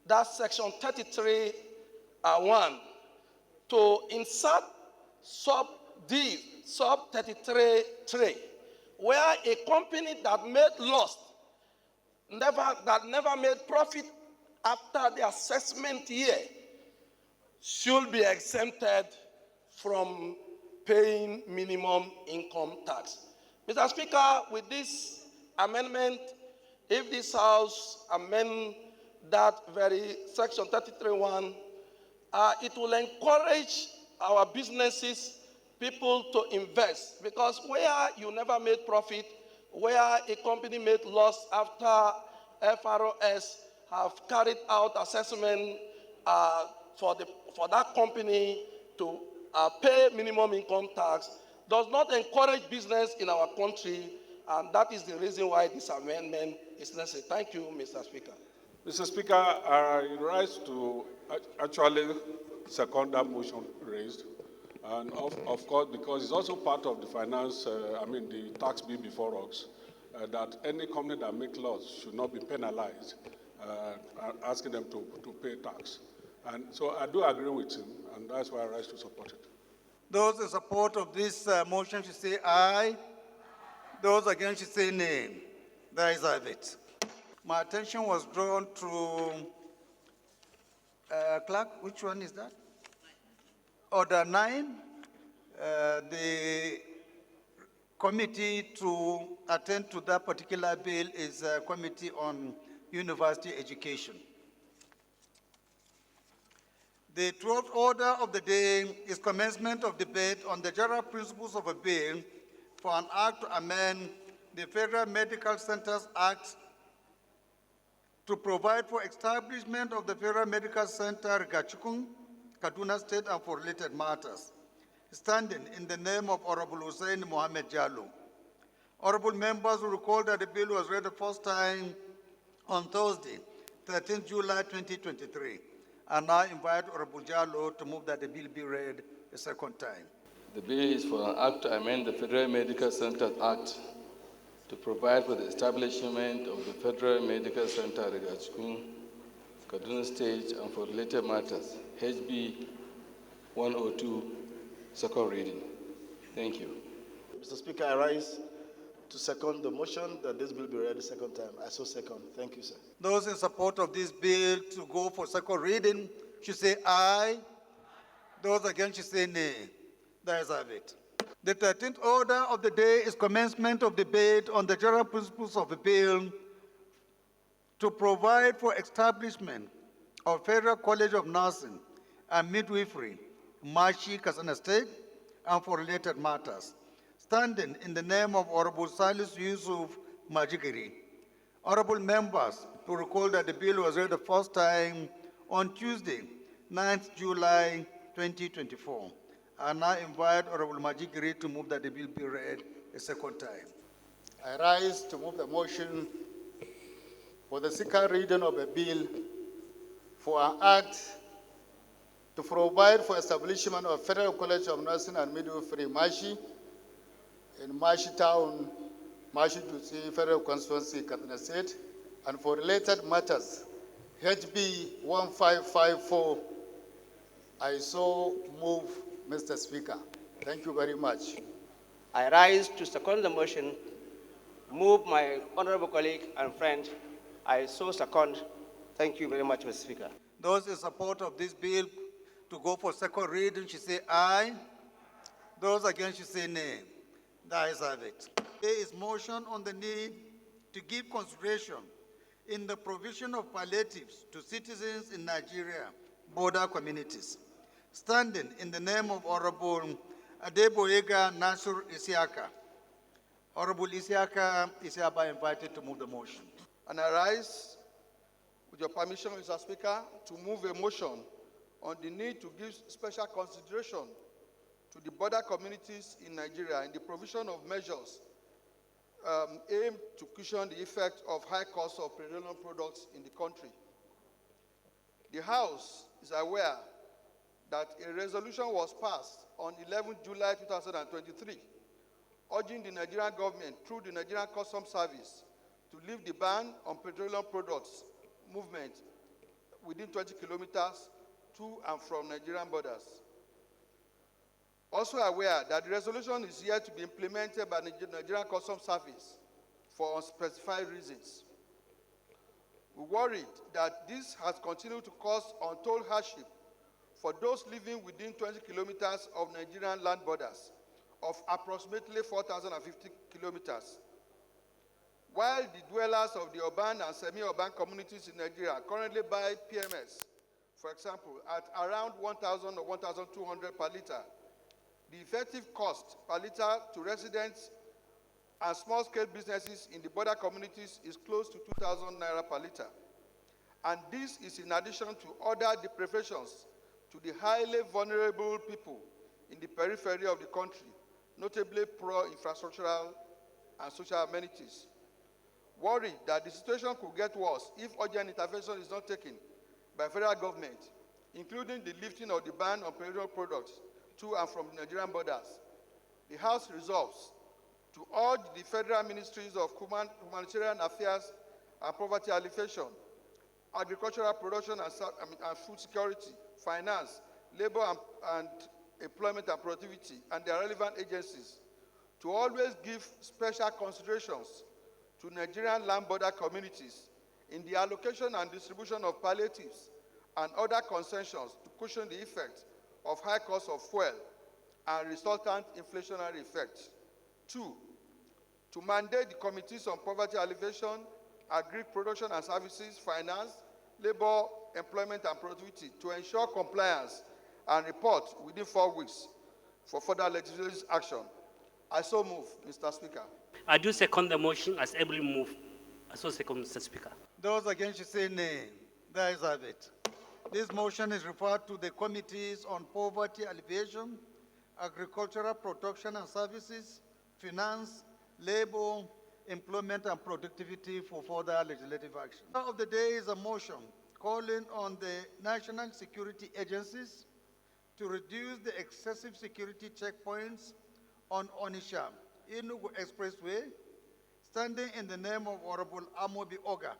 Speaker 23: that section 33(1) to insert sub 33(3), where a company that made loss, that never made profit after the assessment year, should be exempted from paying minimum income tax. Mr. Speaker, with this amendment, if this House amend that very section 33(1), it will encourage our businesses, people to invest, because where you never made profit, where a company made loss after FROS have carried out assessment for that company to pay minimum income tax, does not encourage business in our country, and that is the reason why this amendment is necessary. Thank you, Mr. Speaker.
Speaker 5: Mr. Speaker, I rise to actually second that motion raised. And of course, because it's also part of the the tax bill before us, that any company that makes loss should not be penalized, asking them to pay tax. And so I do agree with him, and that's why I rise to support it.
Speaker 3: Those in support of this motion should say aye. Those against should say nay. The ayes have it. My attention was drawn to, clerk, which one is that? Order 9. The committee to attend to that particular bill is a Committee on University Education. The 12th order of the day is commencement of debate on the general principles of a bill for an act to amend the Federal Medical Centers Act to provide for establishment of the Federal Medical Center, Gachukun, Kaduna State, and for related matters, standing in the name of Honorable Hussein Mohammed Jallo. Honorable members will recall that the bill was read the first time on Thursday, 13 July 2023. I now invite Honorable Jallo to move that the bill be read a second time.
Speaker 22: The bill is for an act to amend the Federal Medical Centers Act to provide for the establishment of the Federal Medical Center at Gachukun, Kaduna State, and for related matters, HB 102, second reading. Thank you.
Speaker 8: Mr. Speaker, I rise to second the motion that this bill be read a second time. I so second. Thank you, sir.
Speaker 3: Those in support of this bill to go for second reading should say aye. Those against should say nay. The ayes have it. The 13th order of the day is commencement of debate on the general principles of the bill to provide for establishment of Federal College of Nursing and Midwifery, Mashi, Katsina State, and for related matters, standing in the name of Honorable Salis Yusuf Majigiri. Honorable members, to recall that the bill was read the first time on Tuesday, 9th July 2024. I now invite Honorable Majigiri to move that the bill be read a second time.
Speaker 9: I rise to move the motion for the second reading of a bill for an act to provide for establishment of Federal College of Nursing and Midwifery, Mashi, in Mashi Town, Mashi Dutse, Federal Constituency, Katsina State, and for related matters, HB 1554. I so move, Mr. Speaker. Thank you very much.
Speaker 10: I rise to second the motion. Move my honorable colleague and friend. I so second. Thank you very much, Mr. Speaker.
Speaker 3: Those in support of this bill to go for second reading should say aye. Those against should say nay. The ayes have it. There is motion on the need to give consideration in the provision of palliatives to citizens in Nigeria, border communities. Standing in the name of Honorable Adeboyega Nasur Isiaka. Honorable Isiaka is hereby invited to move the motion.
Speaker 23: And I rise, with your permission, Mr. Speaker, to move a motion on the need to give special consideration to the border communities in Nigeria in the provision of measures aimed to cushion the effect of high costs of petroleum products in the country. The House is aware that a resolution was passed on 11 July 2023, urging the Nigerian government through the Nigerian Customs Service to lift the ban on petroleum products movement within 20 kilometers to and from Nigerian borders. Also aware that the resolution is yet to be implemented by the Nigerian Customs Service for unspecified reasons. We worried that this has continued to cause untold hardship for those living within 20 kilometers of Nigerian land borders of approximately 4,050 kilometers. While the dwellers of the urban and semi-urban communities in Nigeria currently buy PMS, for example, at around 1,000 or 1,200 per liter, the effective cost per liter to residents and small-scale businesses in the border communities is close to 2,000 naira per liter. And this is in addition to other deprivations to the highly vulnerable people in the periphery of the country, notably poor infrastructural and social amenities. Worried that the situation could get worse if urgent intervention is not taken by federal government, including the lifting of the ban on petroleum products to and from the Nigerian borders, the House resolves to urge the federal ministries of humanitarian affairs and poverty alleviation, agricultural production and food security, finance, labor and employment and productivity, and their relevant agencies to always give special considerations to Nigerian land border communities in the allocation and distribution of palliatives and other concessions to cushion the effect of high cost of fuel and resultant inflationary effects. 2, to mandate the committees on poverty alleviation, agri production and services, finance, labor, employment and productivity to ensure compliance and report within 4 weeks for further legislative action. I so move, Mr. Speaker.
Speaker 4: I do second the motion as ably moved. I so second, Mr. Speaker.
Speaker 3: Those against should say nay. The ayes have it. This motion is referred to the Committees on Poverty Alleviation, Agricultural Production and Services, Finance, Labor, Employment and Productivity for further legislative action. Of the day is a motion calling on the national security agencies to reduce the excessive security checkpoints on Onitsha Enugu Expressway, standing in the name of Honorable Amobi Oga.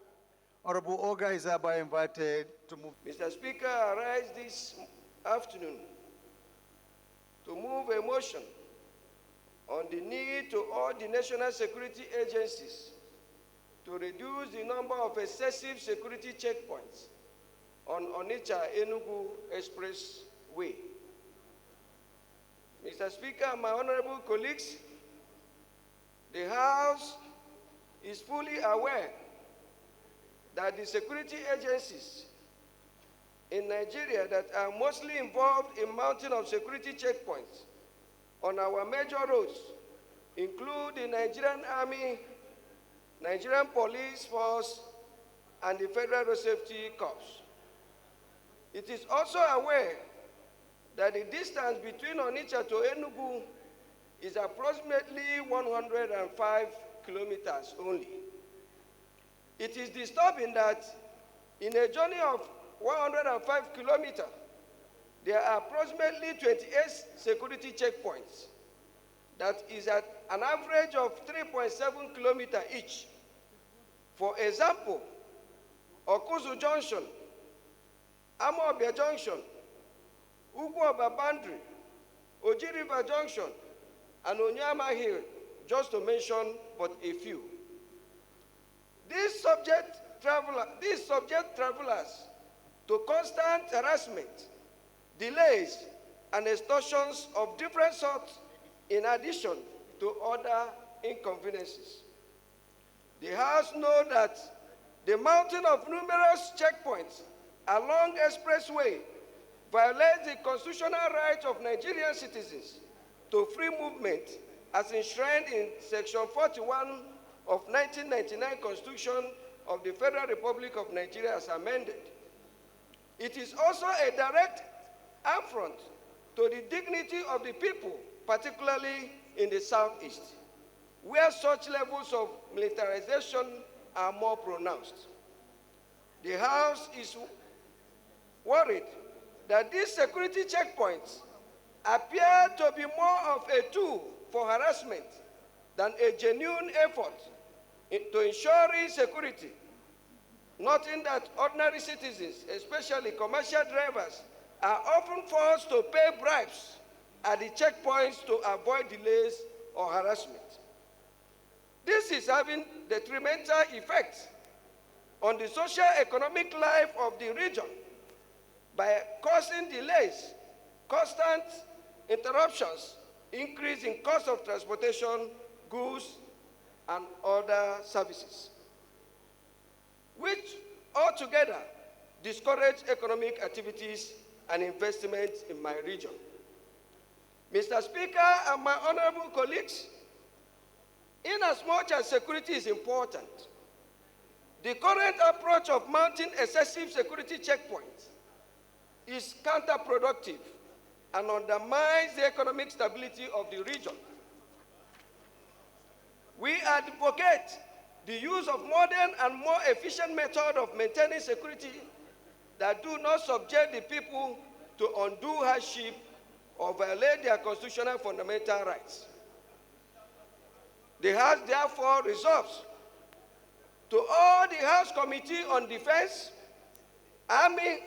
Speaker 3: Honorable Oga is hereby invited to move.
Speaker 13: Mr. Speaker, I rise this afternoon to move a motion on the need to urge the national security agencies to reduce the number of excessive security checkpoints on Onitsha Enugu Expressway. Mr. Speaker, my honorable colleagues, the House is fully aware that the security agencies in Nigeria that are mostly involved in mounting of security checkpoints on our major roads include the Nigerian Army, Nigerian Police Force, and the Federal Road Safety Corps. It is also aware that the distance between Onitsha to Enugu is approximately 105 kilometers only. It is disturbing that in a journey of 105 kilometers, there are approximately 28 security checkpoints. That is at an average of 3.7 kilometers each. For example, Okuzu Junction, Amobia Junction, Ugwoba Boundary, Oji River Junction, and Onyama Hill, just to mention but a few. These subject travelers to constant harassment, delays, and extortions of different sorts in addition to other inconveniences. The House knows that the mounting of numerous checkpoints along expressway violates the constitutional right of Nigerian citizens to free movement as enshrined in Section 41 of 1999 Constitution of the Federal Republic of Nigeria as amended. It is also a direct affront to the dignity of the people, particularly in the Southeast, where such levels of militarization are more pronounced. The House
Speaker 11: worried that these security checkpoints appear to be more of a tool for harassment than a genuine effort to ensuring security, noting that ordinary citizens, especially commercial drivers, are often forced to pay bribes at the checkpoints to avoid delays or harassment. This is having detrimental effects on the socio-economic life of the region by causing delays, constant interruptions, increase in cost of transportation, goods, and other services, which altogether discourage economic activities and investment in my region. Mr. Speaker and my honorable colleagues, inasmuch as security is important, the current approach of mounting excessive security checkpoints is counterproductive and undermines the economic stability of the region. We advocate the use of modern and more efficient methods of maintaining security that do not subject the people to undue hardship or violate their constitutional fundamental rights. The House therefore resolves to all the House Committee on Defense, Army,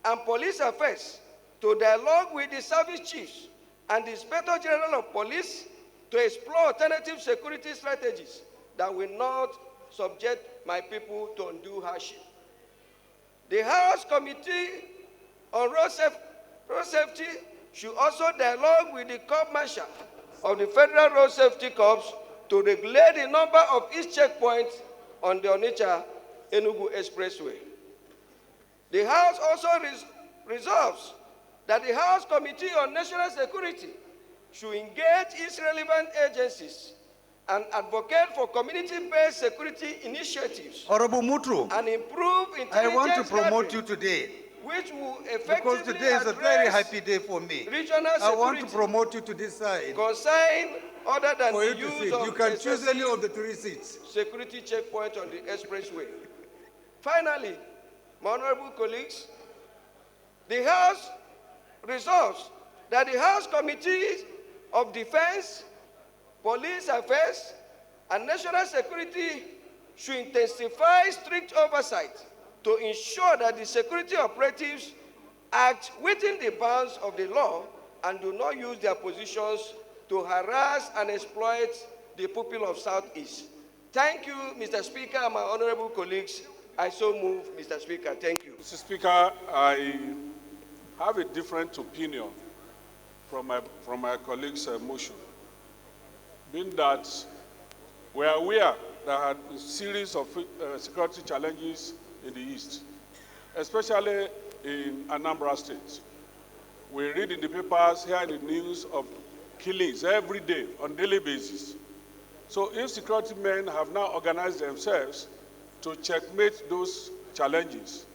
Speaker 11: and Police Affairs to dialogue with the service chiefs and the Inspector General of Police to explore alternative security strategies that will not subject my people to undue hardship. The House Committee on Road Safety should also dialogue with the Corps Marshal of the Federal Road Safety Corps to regulate the number of each checkpoint on the Onitsha-Enugu Expressway. The House also resolves that the House Committee on National Security should engage its relevant agencies and advocate for community-based security initiatives.
Speaker 3: Honorable Mutru,
Speaker 11: and improve intelligence
Speaker 3: I want to promote
Speaker 11: gathering,
Speaker 3: you today.
Speaker 11: which will effectively
Speaker 3: Because today is a very
Speaker 11: address
Speaker 3: happy day for me.
Speaker 11: regional
Speaker 3: I want
Speaker 11: security
Speaker 3: to promote you to this side.
Speaker 11: concern other than
Speaker 3: For
Speaker 11: the
Speaker 3: you to
Speaker 11: use
Speaker 3: sit.
Speaker 11: of
Speaker 3: You can choose
Speaker 11: excessive
Speaker 3: any of the 3 seats.
Speaker 11: security checkpoint on the expressway. Finally, my honorable colleagues, the House resolves that the House Committees of Defense, Police Affairs, and National Security should intensify strict oversight to ensure that the security operatives act within the bounds of the law and do not use their positions to harass and exploit the people of Southeast. Thank you, Mr. Speaker, and my honorable colleagues. I so move, Mr. Speaker. Thank you.
Speaker 5: Mr. Speaker, I have a different opinion from my colleague's motion, being that we are aware there are a series of security challenges in the East, especially in Anambra State. We read in the papers, hear in the news of killings every day on a daily basis. So if security men have now organized themselves to checkmate those challenges,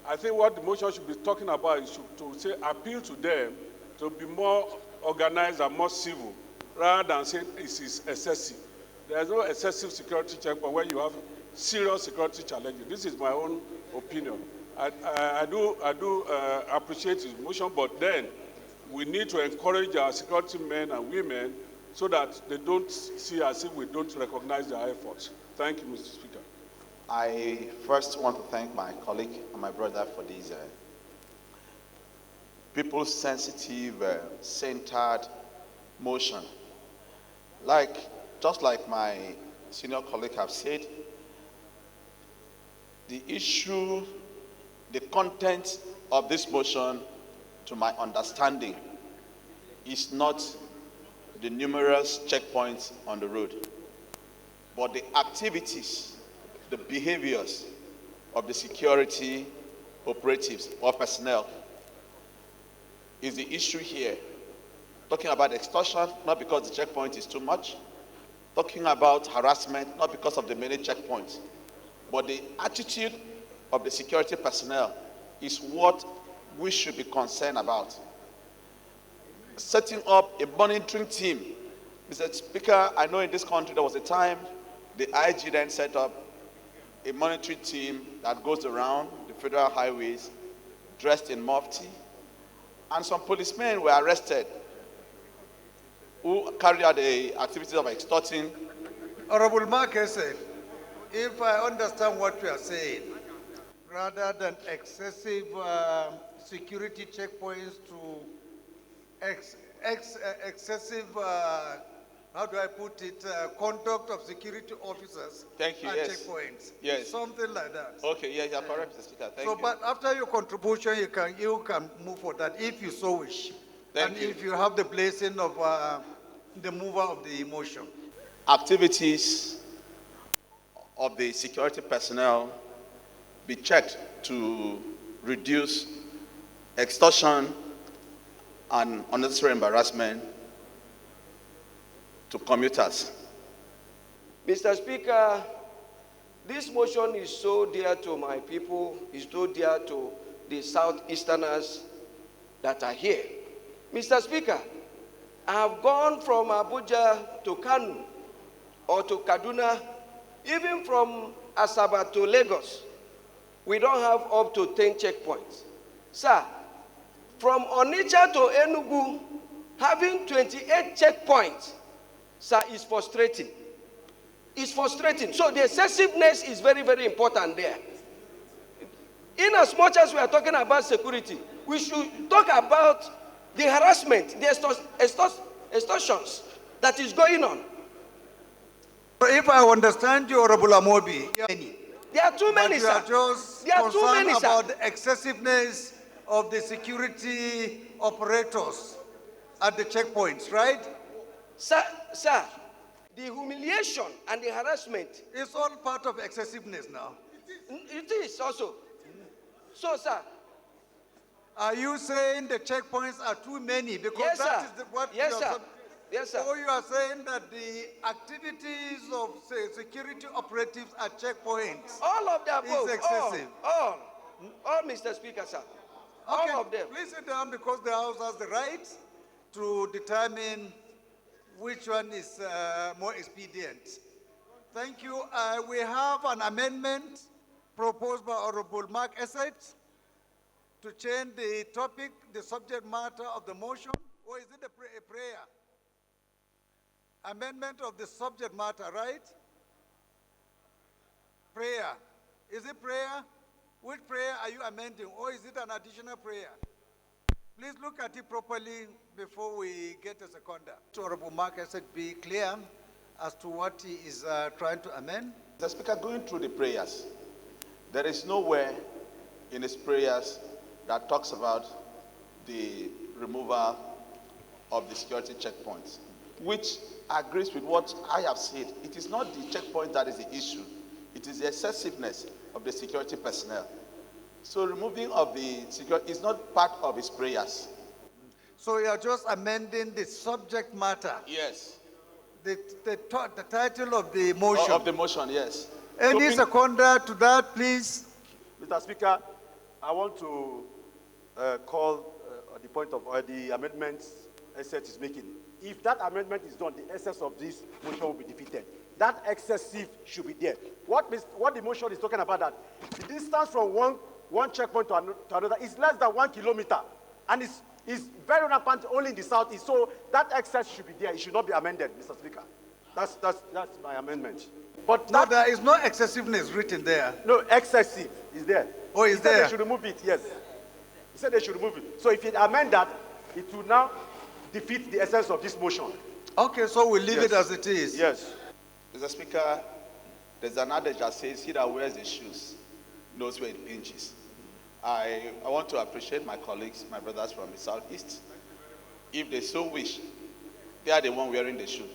Speaker 5: I think what the motion should be talking about is to say appeal to them to be more organized and more civil, rather than saying this is excessive. There is no excessive security checkpoint when you have serious security challenges. This is my own opinion. I do appreciate his motion, but then we need to encourage our security men and women so that they don't see as if we don't recognize their efforts. Thank you, Mr. Speaker.
Speaker 12: I first want to thank my colleague and my brother for this people-sensitive, centered motion. Just like my senior colleague have said, the issue, the content of this motion, to my understanding, is not the numerous checkpoints on the road, but the activities, the behaviors of the security operatives or personnel is the issue here. Talking about extortion, not because the checkpoint is too much. Talking about harassment, not because of the many checkpoints. But the attitude of the security personnel is what we should be concerned about. Setting up a monitoring team. Mr. Speaker, I know in this country there was a time the IG then set up a monitoring team that goes around the federal highways, dressed in mufti, and some policemen were arrested who carried out the activities of extorting.
Speaker 3: Honorable Mark said, if I understand what you are saying, rather than excessive security checkpoints to excessive, how do I put it, conduct of security officers
Speaker 12: Thank you,
Speaker 3: at
Speaker 12: yes.
Speaker 3: checkpoints.
Speaker 12: Yes.
Speaker 3: Something like that.
Speaker 12: Okay, yes, you are correct, Mr. Speaker. Thank
Speaker 3: So,
Speaker 12: you.
Speaker 3: but after your contribution, you can move for that if you so wish.
Speaker 12: Thank
Speaker 3: and
Speaker 12: you.
Speaker 3: if you have the blessing of the mover of the motion.
Speaker 12: Activities of the security personnel be checked to reduce extortion and unnecessary embarrassment to commuters.
Speaker 11: Mr. Speaker, this motion is so dear to my people, is so dear to the Southeasterners that are here. Mr. Speaker, I have gone from Abuja to Kanu or to Kaduna, even from Asaba to Lagos. We don't have up to 10 checkpoints. Sir, from Onitsha to Enugu, having 28 checkpoints, sir, is frustrating. It's frustrating. So the excessiveness is very, very important there. In as much as we are talking about security, we should talk about the harassment, the extortions that is going on.
Speaker 3: If I understand you, Honorable Amobi,
Speaker 11: there are too many,
Speaker 3: sir.
Speaker 11: sir.
Speaker 3: You are just
Speaker 11: There are too
Speaker 3: concerned
Speaker 11: many, sir.
Speaker 3: about the excessiveness of the security operators at the checkpoints, right?
Speaker 11: Sir, the humiliation and the harassment.
Speaker 3: It's all part of excessiveness now.
Speaker 11: It is also. So, sir.
Speaker 3: Are you saying the checkpoints are too many? Because
Speaker 11: Yes,
Speaker 3: that
Speaker 11: sir.
Speaker 3: is what
Speaker 11: Yes,
Speaker 3: you are
Speaker 11: sir.
Speaker 3: saying.
Speaker 11: Yes, sir.
Speaker 3: Or you are saying that the activities of, say, security operatives at checkpoints
Speaker 11: All of the above.
Speaker 3: is excessive.
Speaker 11: All, Mr. Speaker, sir.
Speaker 3: Okay,
Speaker 11: All of them.
Speaker 3: please sit down because the House has the right to determine which one is more expedient. Thank you. We have an amendment proposed by Honorable Mark Esset to change the topic, the subject matter of the motion, or is it a prayer? Amendment of the subject matter, right? Prayer. Is it prayer? Which prayer are you amending, or is it an additional prayer? Please look at it properly before we get a seconder. Honorable Mark Esset be clear as to what he is trying to amend.
Speaker 12: The Speaker, going through the prayers, there is nowhere in his prayers that talks about the removal of the security checkpoints, which agrees with what I have said. It is not the checkpoint that is the issue. It is the excessiveness of the security personnel. So removing of the security is not part of his prayers.
Speaker 3: So you are just amending the subject matter.
Speaker 12: Yes.
Speaker 3: The title of the motion.
Speaker 12: Of the motion, yes.
Speaker 3: Any seconder to that, please?
Speaker 14: Mr. Speaker, I want to call the point of the amendments Esset is making. If that amendment is done, the essence of this motion will be defeated. That excessive should be there. What the motion is talking about, that the distance from one checkpoint to another is less than 1 kilometer, and it's very rampant only in the southeast. So that excess should be there. It should not be amended, Mr. Speaker. That's my amendment. But
Speaker 3: no, there is no excessiveness written there.
Speaker 14: No, excessive is there.
Speaker 3: Oh, is there?
Speaker 14: They should remove it. Yes. He said they should remove it. So if you amend that, it will now defeat the essence of this motion.
Speaker 3: Okay, so we'll leave it as it is.
Speaker 14: Yes.
Speaker 12: Mr. Speaker, there's an adage that says, he that wears the shoes knows where it pinches. I want to appreciate my colleagues, my brothers from the southeast. If they so wish, they are the one wearing the shoe.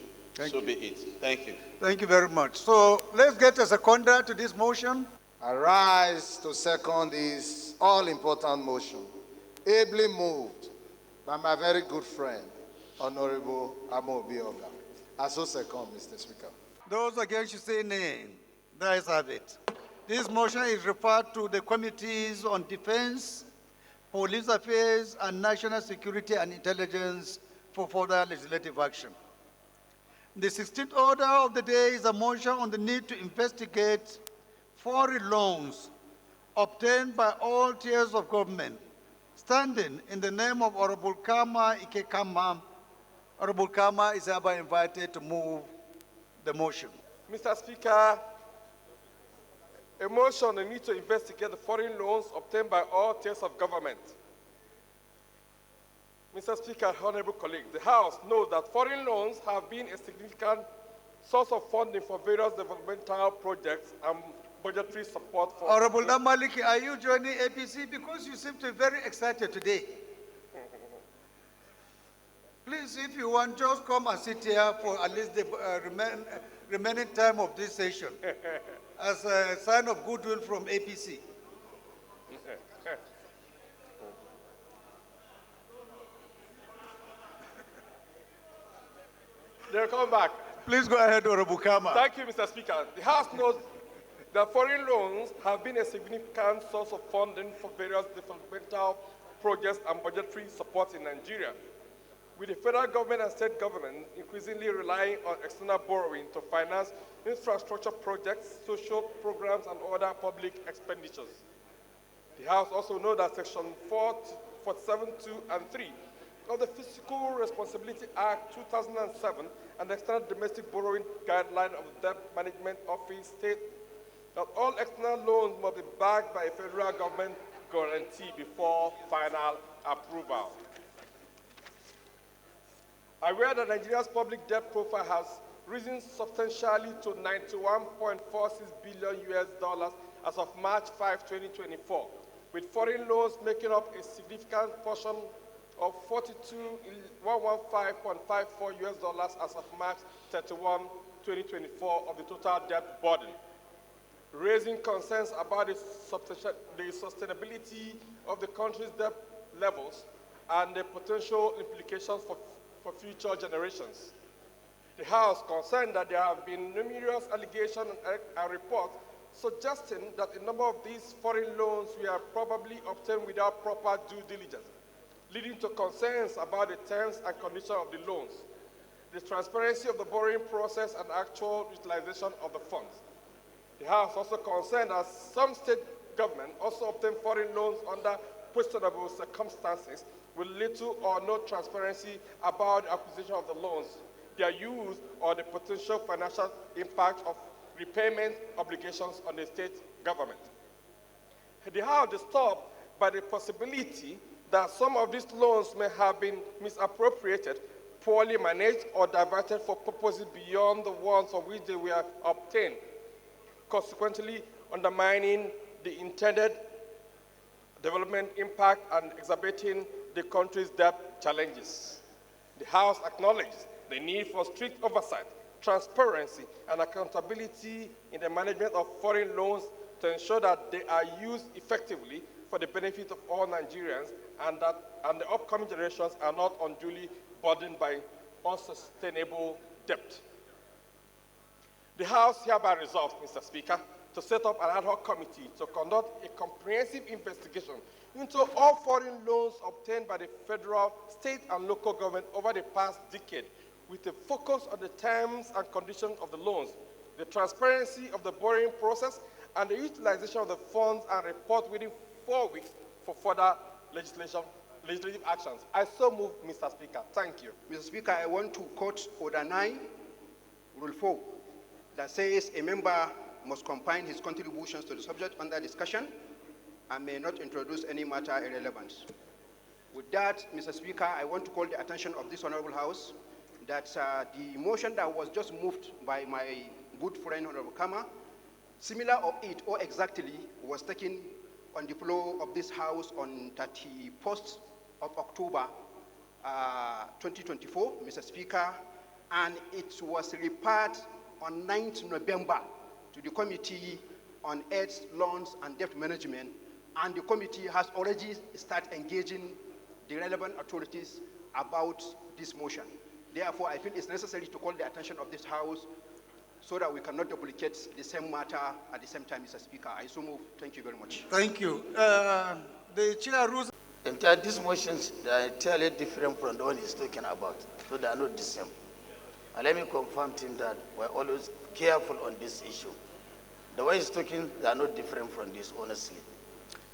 Speaker 12: So be it. Thank you.
Speaker 3: Thank you very much. So let's get a seconder to this motion.
Speaker 15: I rise to second this all-important motion, ably moved by my very good friend, Honorable Amobi Oga. I so second, Mr. Speaker.
Speaker 3: Those against should say nay. The ayes have it. This motion is referred to the Committees on Defense, Police Affairs, and National Security and Intelligence for further legislative action. The 16th order of the day is a motion on the need to investigate foreign loans obtained by all tiers of government Standing in the name of Honorable Kama Ikekama, Honorable Kama is hereby invited to move the motion.
Speaker 17: Mr. Speaker, a motion on the need to investigate the foreign loans obtained by all tiers of government. Mr. Speaker, honorable colleagues, the House knows that foreign loans have been a significant source of funding for various developmental projects and budgetary support for...
Speaker 3: Honorable Damaliki, are you joining APC? Because you seem to be very excited today. Please, if you want, just come and sit here for at least the remaining time of this session as a sign of goodwill from APC.
Speaker 17: They'll come back.
Speaker 3: Please go ahead, Honorable Kama.
Speaker 17: Thank you, Mr. Speaker. The House knows that foreign loans have been a significant source of funding for various developmental projects and budgetary support in Nigeria, with the federal government and state government increasingly relying on external borrowing to finance infrastructure projects, social programs, and other public expenditures. The House also knows that Section 47, 2, and 3 of the Fiscal Responsibility Act 2007 and the External Domestic Borrowing Guideline of the Debt Management Office state that all external loans must be backed by a federal government guarantee before final approval. Aware that Nigeria's public debt profile has risen substantially to $91.46 billion as of March 5, 2024, with foreign loans making up a significant portion of $42,115.54 as of March 31, 2024 of the total debt burden, raising concerns about the sustainability of the country's debt levels and the potential implications for future generations. The House concerned that there have been numerous allegations and reports suggesting that a number of these foreign loans were probably obtained without proper due diligence, leading to concerns about the terms and conditions of the loans, the transparency of the borrowing process, and actual utilization of the funds. The House also concerned that some state governments also obtained foreign loans under questionable circumstances with little or no transparency about the acquisition of the loans, their use, or the potential financial impact of repayment obligations on the state government. The House is disturbed by the possibility that some of these loans may have been misappropriated, poorly managed, or diverted for purposes beyond the ones for which they were obtained, consequently undermining the intended development impact and exacerbating the country's debt challenges. The House acknowledges the need for strict oversight, transparency, and accountability in the management of foreign loans to ensure that they are used effectively for the benefit of all Nigerians and that the upcoming generations are not unduly burdened by unsustainable debt. The House hereby resolves, Mr. Speaker, to set up an ad hoc committee to conduct a comprehensive investigation into all foreign loans obtained by the federal, state, and local government over the past decade, with a focus on the terms and conditions of the loans, the transparency of the borrowing process, and the utilization of the funds, and report within 4 weeks for further legislative actions. I so move, Mr. Speaker. Thank you.
Speaker 19: Mr. Speaker, I want to quote Order 9, Rule 4, that says a member must confine his contributions to the subject under discussion and may not introduce any matter irrelevant. With that, Mr. Speaker, I want to call the attention of this Honorable House that the motion that was just moved by my good friend Honorable Kama, similar or exactly, was taken on the floor of this House on 31st of October 2024, Mr. Speaker, and it was referred on 9th November to the Committee on Aid, Loans, and Debt Management, and the committee has already started engaging the relevant authorities about this motion. Therefore, I feel it's necessary to call the attention of this House so that we cannot duplicate the same matter at the same time, Mr. Speaker. I so move. Thank you very much.
Speaker 3: Thank you. The chair rules.
Speaker 20: These motions are entirely different from the one he's talking about, so they are not the same. And let me confirm to him that we're always careful on this issue. The way he's talking, they are not different from this, honestly.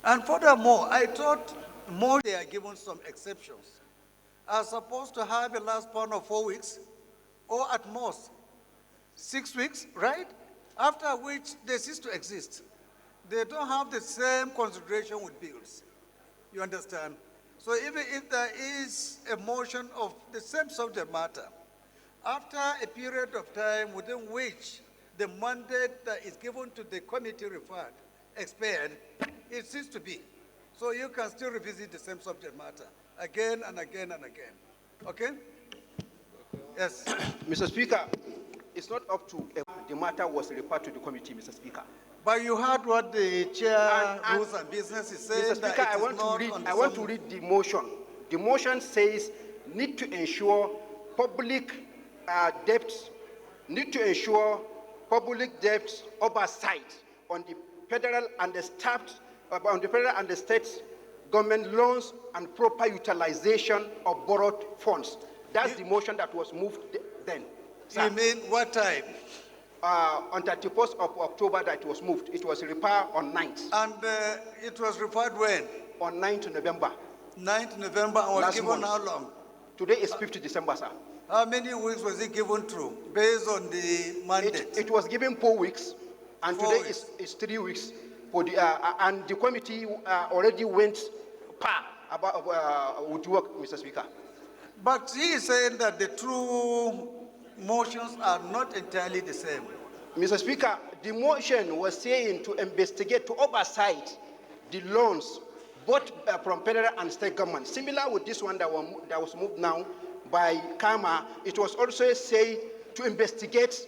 Speaker 3: And furthermore, I thought more they are given some exceptions. Are supposed to have a last span of 4 weeks, or at most 6 weeks, right? After which they cease to exist. They don't have the same consideration with bills. You understand? So even if there is a motion of the same subject matter, after a period of time within which the mandate that is given to the committee referred expired, it ceases to be. So you can still revisit the same subject matter again and again and again. Okay? Yes.
Speaker 19: Mr. Speaker, it's not up to the matter was referred to the committee, Mr. Speaker.
Speaker 3: But you heard what the chair rules and business is saying.
Speaker 19: Mr. Speaker, I want to read the motion. The motion says need to ensure public debts, need to ensure public debt oversight on the federal and the state government loans and proper utilization of borrowed funds. That's the motion that was moved then.
Speaker 3: You mean what time?
Speaker 19: On 31st of October that it was moved. It was referred on 9th.
Speaker 3: And it was referred when?
Speaker 19: On 9th November.
Speaker 3: 9th November, and was
Speaker 19: Last
Speaker 3: given
Speaker 19: month.
Speaker 3: how long?
Speaker 19: Today is 5th December, sir.
Speaker 3: How many weeks was it given through, based on the mandate?
Speaker 19: It was given 4 weeks, and
Speaker 3: 4
Speaker 19: today
Speaker 3: weeks.
Speaker 19: is 3 weeks. For the, and the committee already went with work, Mr. Speaker.
Speaker 3: But he is saying that the two motions are not entirely the same.
Speaker 19: Mr. Speaker, the motion was saying to investigate, to oversight the loans, both from federal and state government. Similar with this one that was moved now by Kama, it was also say to investigate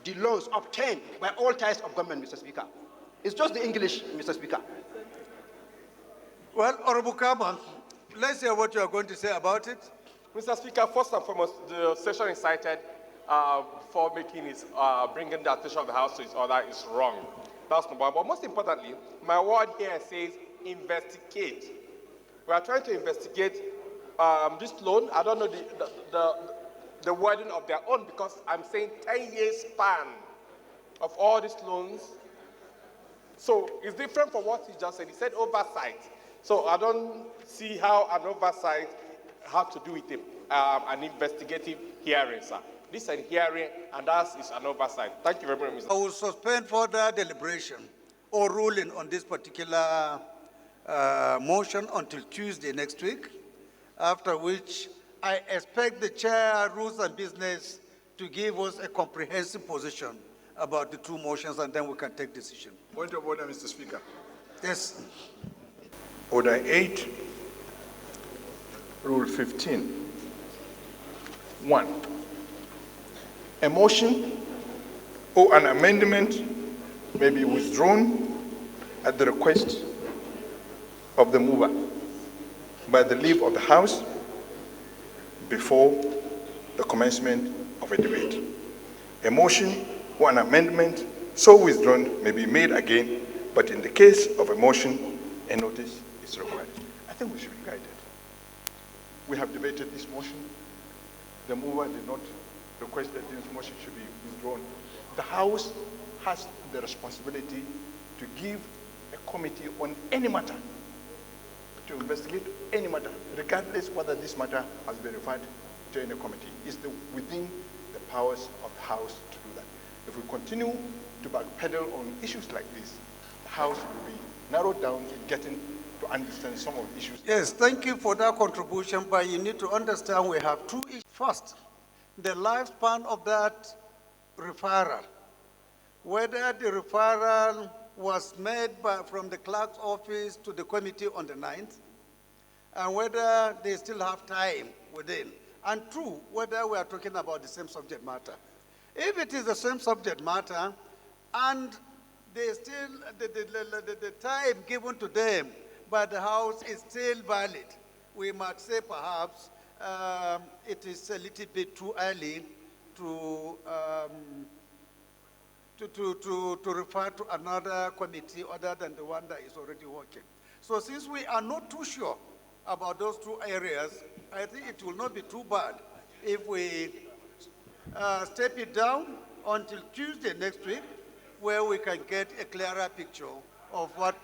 Speaker 19: the loans obtained by all types of government, Mr. Speaker. It's just the English, Mr. Speaker.
Speaker 3: Well, Honorable Kama, let's hear what you are going to say about it.
Speaker 17: Mr. Speaker, first and foremost, the session incited for making his, bringing the attention of the House to its order is wrong. That's number one. But most importantly, my word here says investigate. We are trying to investigate this loan. I don't know the wording of their own, because I'm saying 10 years span of all these loans. So it's different from what he just said. He said oversight. So I don't see how an oversight have to do with an investigative hearing, sir. This is a hearing, and that is an oversight. Thank you very much, Mr.
Speaker 3: I will suspend further deliberation or ruling on this particular motion until Tuesday next week, after which I expect the chair, rules and business, to give us a comprehensive position about the two motions, and then we can take decision.
Speaker 1: Point of order, Mr. Speaker.
Speaker 3: Yes.
Speaker 1: Order 8, Rule 15. 1. A motion or an amendment may be withdrawn at the request of the mover by the leave of the House before the commencement of a debate. A motion or an amendment so withdrawn may be made again, but in the case of a motion, a notice is required. I think we should be guided. We have debated this motion. The mover did not request that this motion should be withdrawn. The House has the responsibility to give a committee on any matter, to investigate any matter, regardless whether this matter has been referred to any committee. It's within the powers of the House to do that. If we continue to backpedal on issues like this, the House will be narrowed down in getting to understand some of the issues.
Speaker 3: Yes, thank you for that contribution, but you need to understand we have two issues. First, the lifespan of that referral, whether the referral was made from the clerk's office to the committee on the 9th, and whether they still have time within. And two, whether we are talking about the same subject matter. If it is the same subject matter, and they still, the time given to them by the House is still valid, we might say perhaps it is a little bit too early to refer to another committee other than the one that is already working. So since we are not too sure about those two areas, I think it will not be too bad if we step it down until Tuesday next week, where we can get a clearer picture of what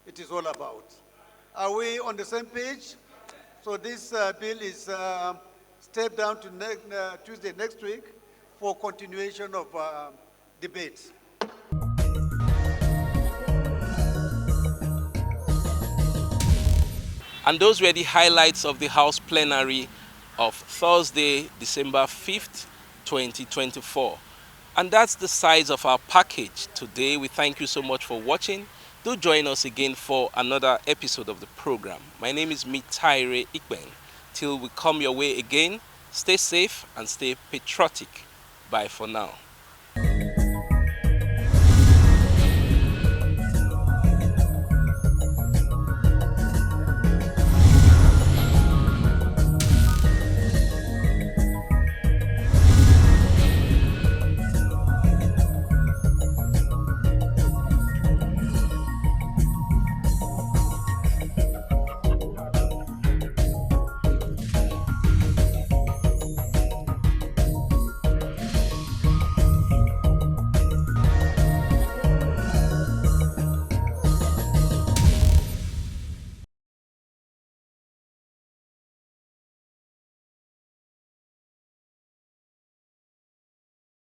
Speaker 3: it is all about. Are we on the same page? So this bill is stepped down to Tuesday next week for continuation of debate.
Speaker 2: And those were the highlights of the House plenary of Thursday, December 5th, 2024. And that's the size of our package today. We thank you so much for watching. Do join us again for another episode of the program. My name is Mitaire Ikben. Till we come your way again, stay safe and stay patriotic. Bye for now.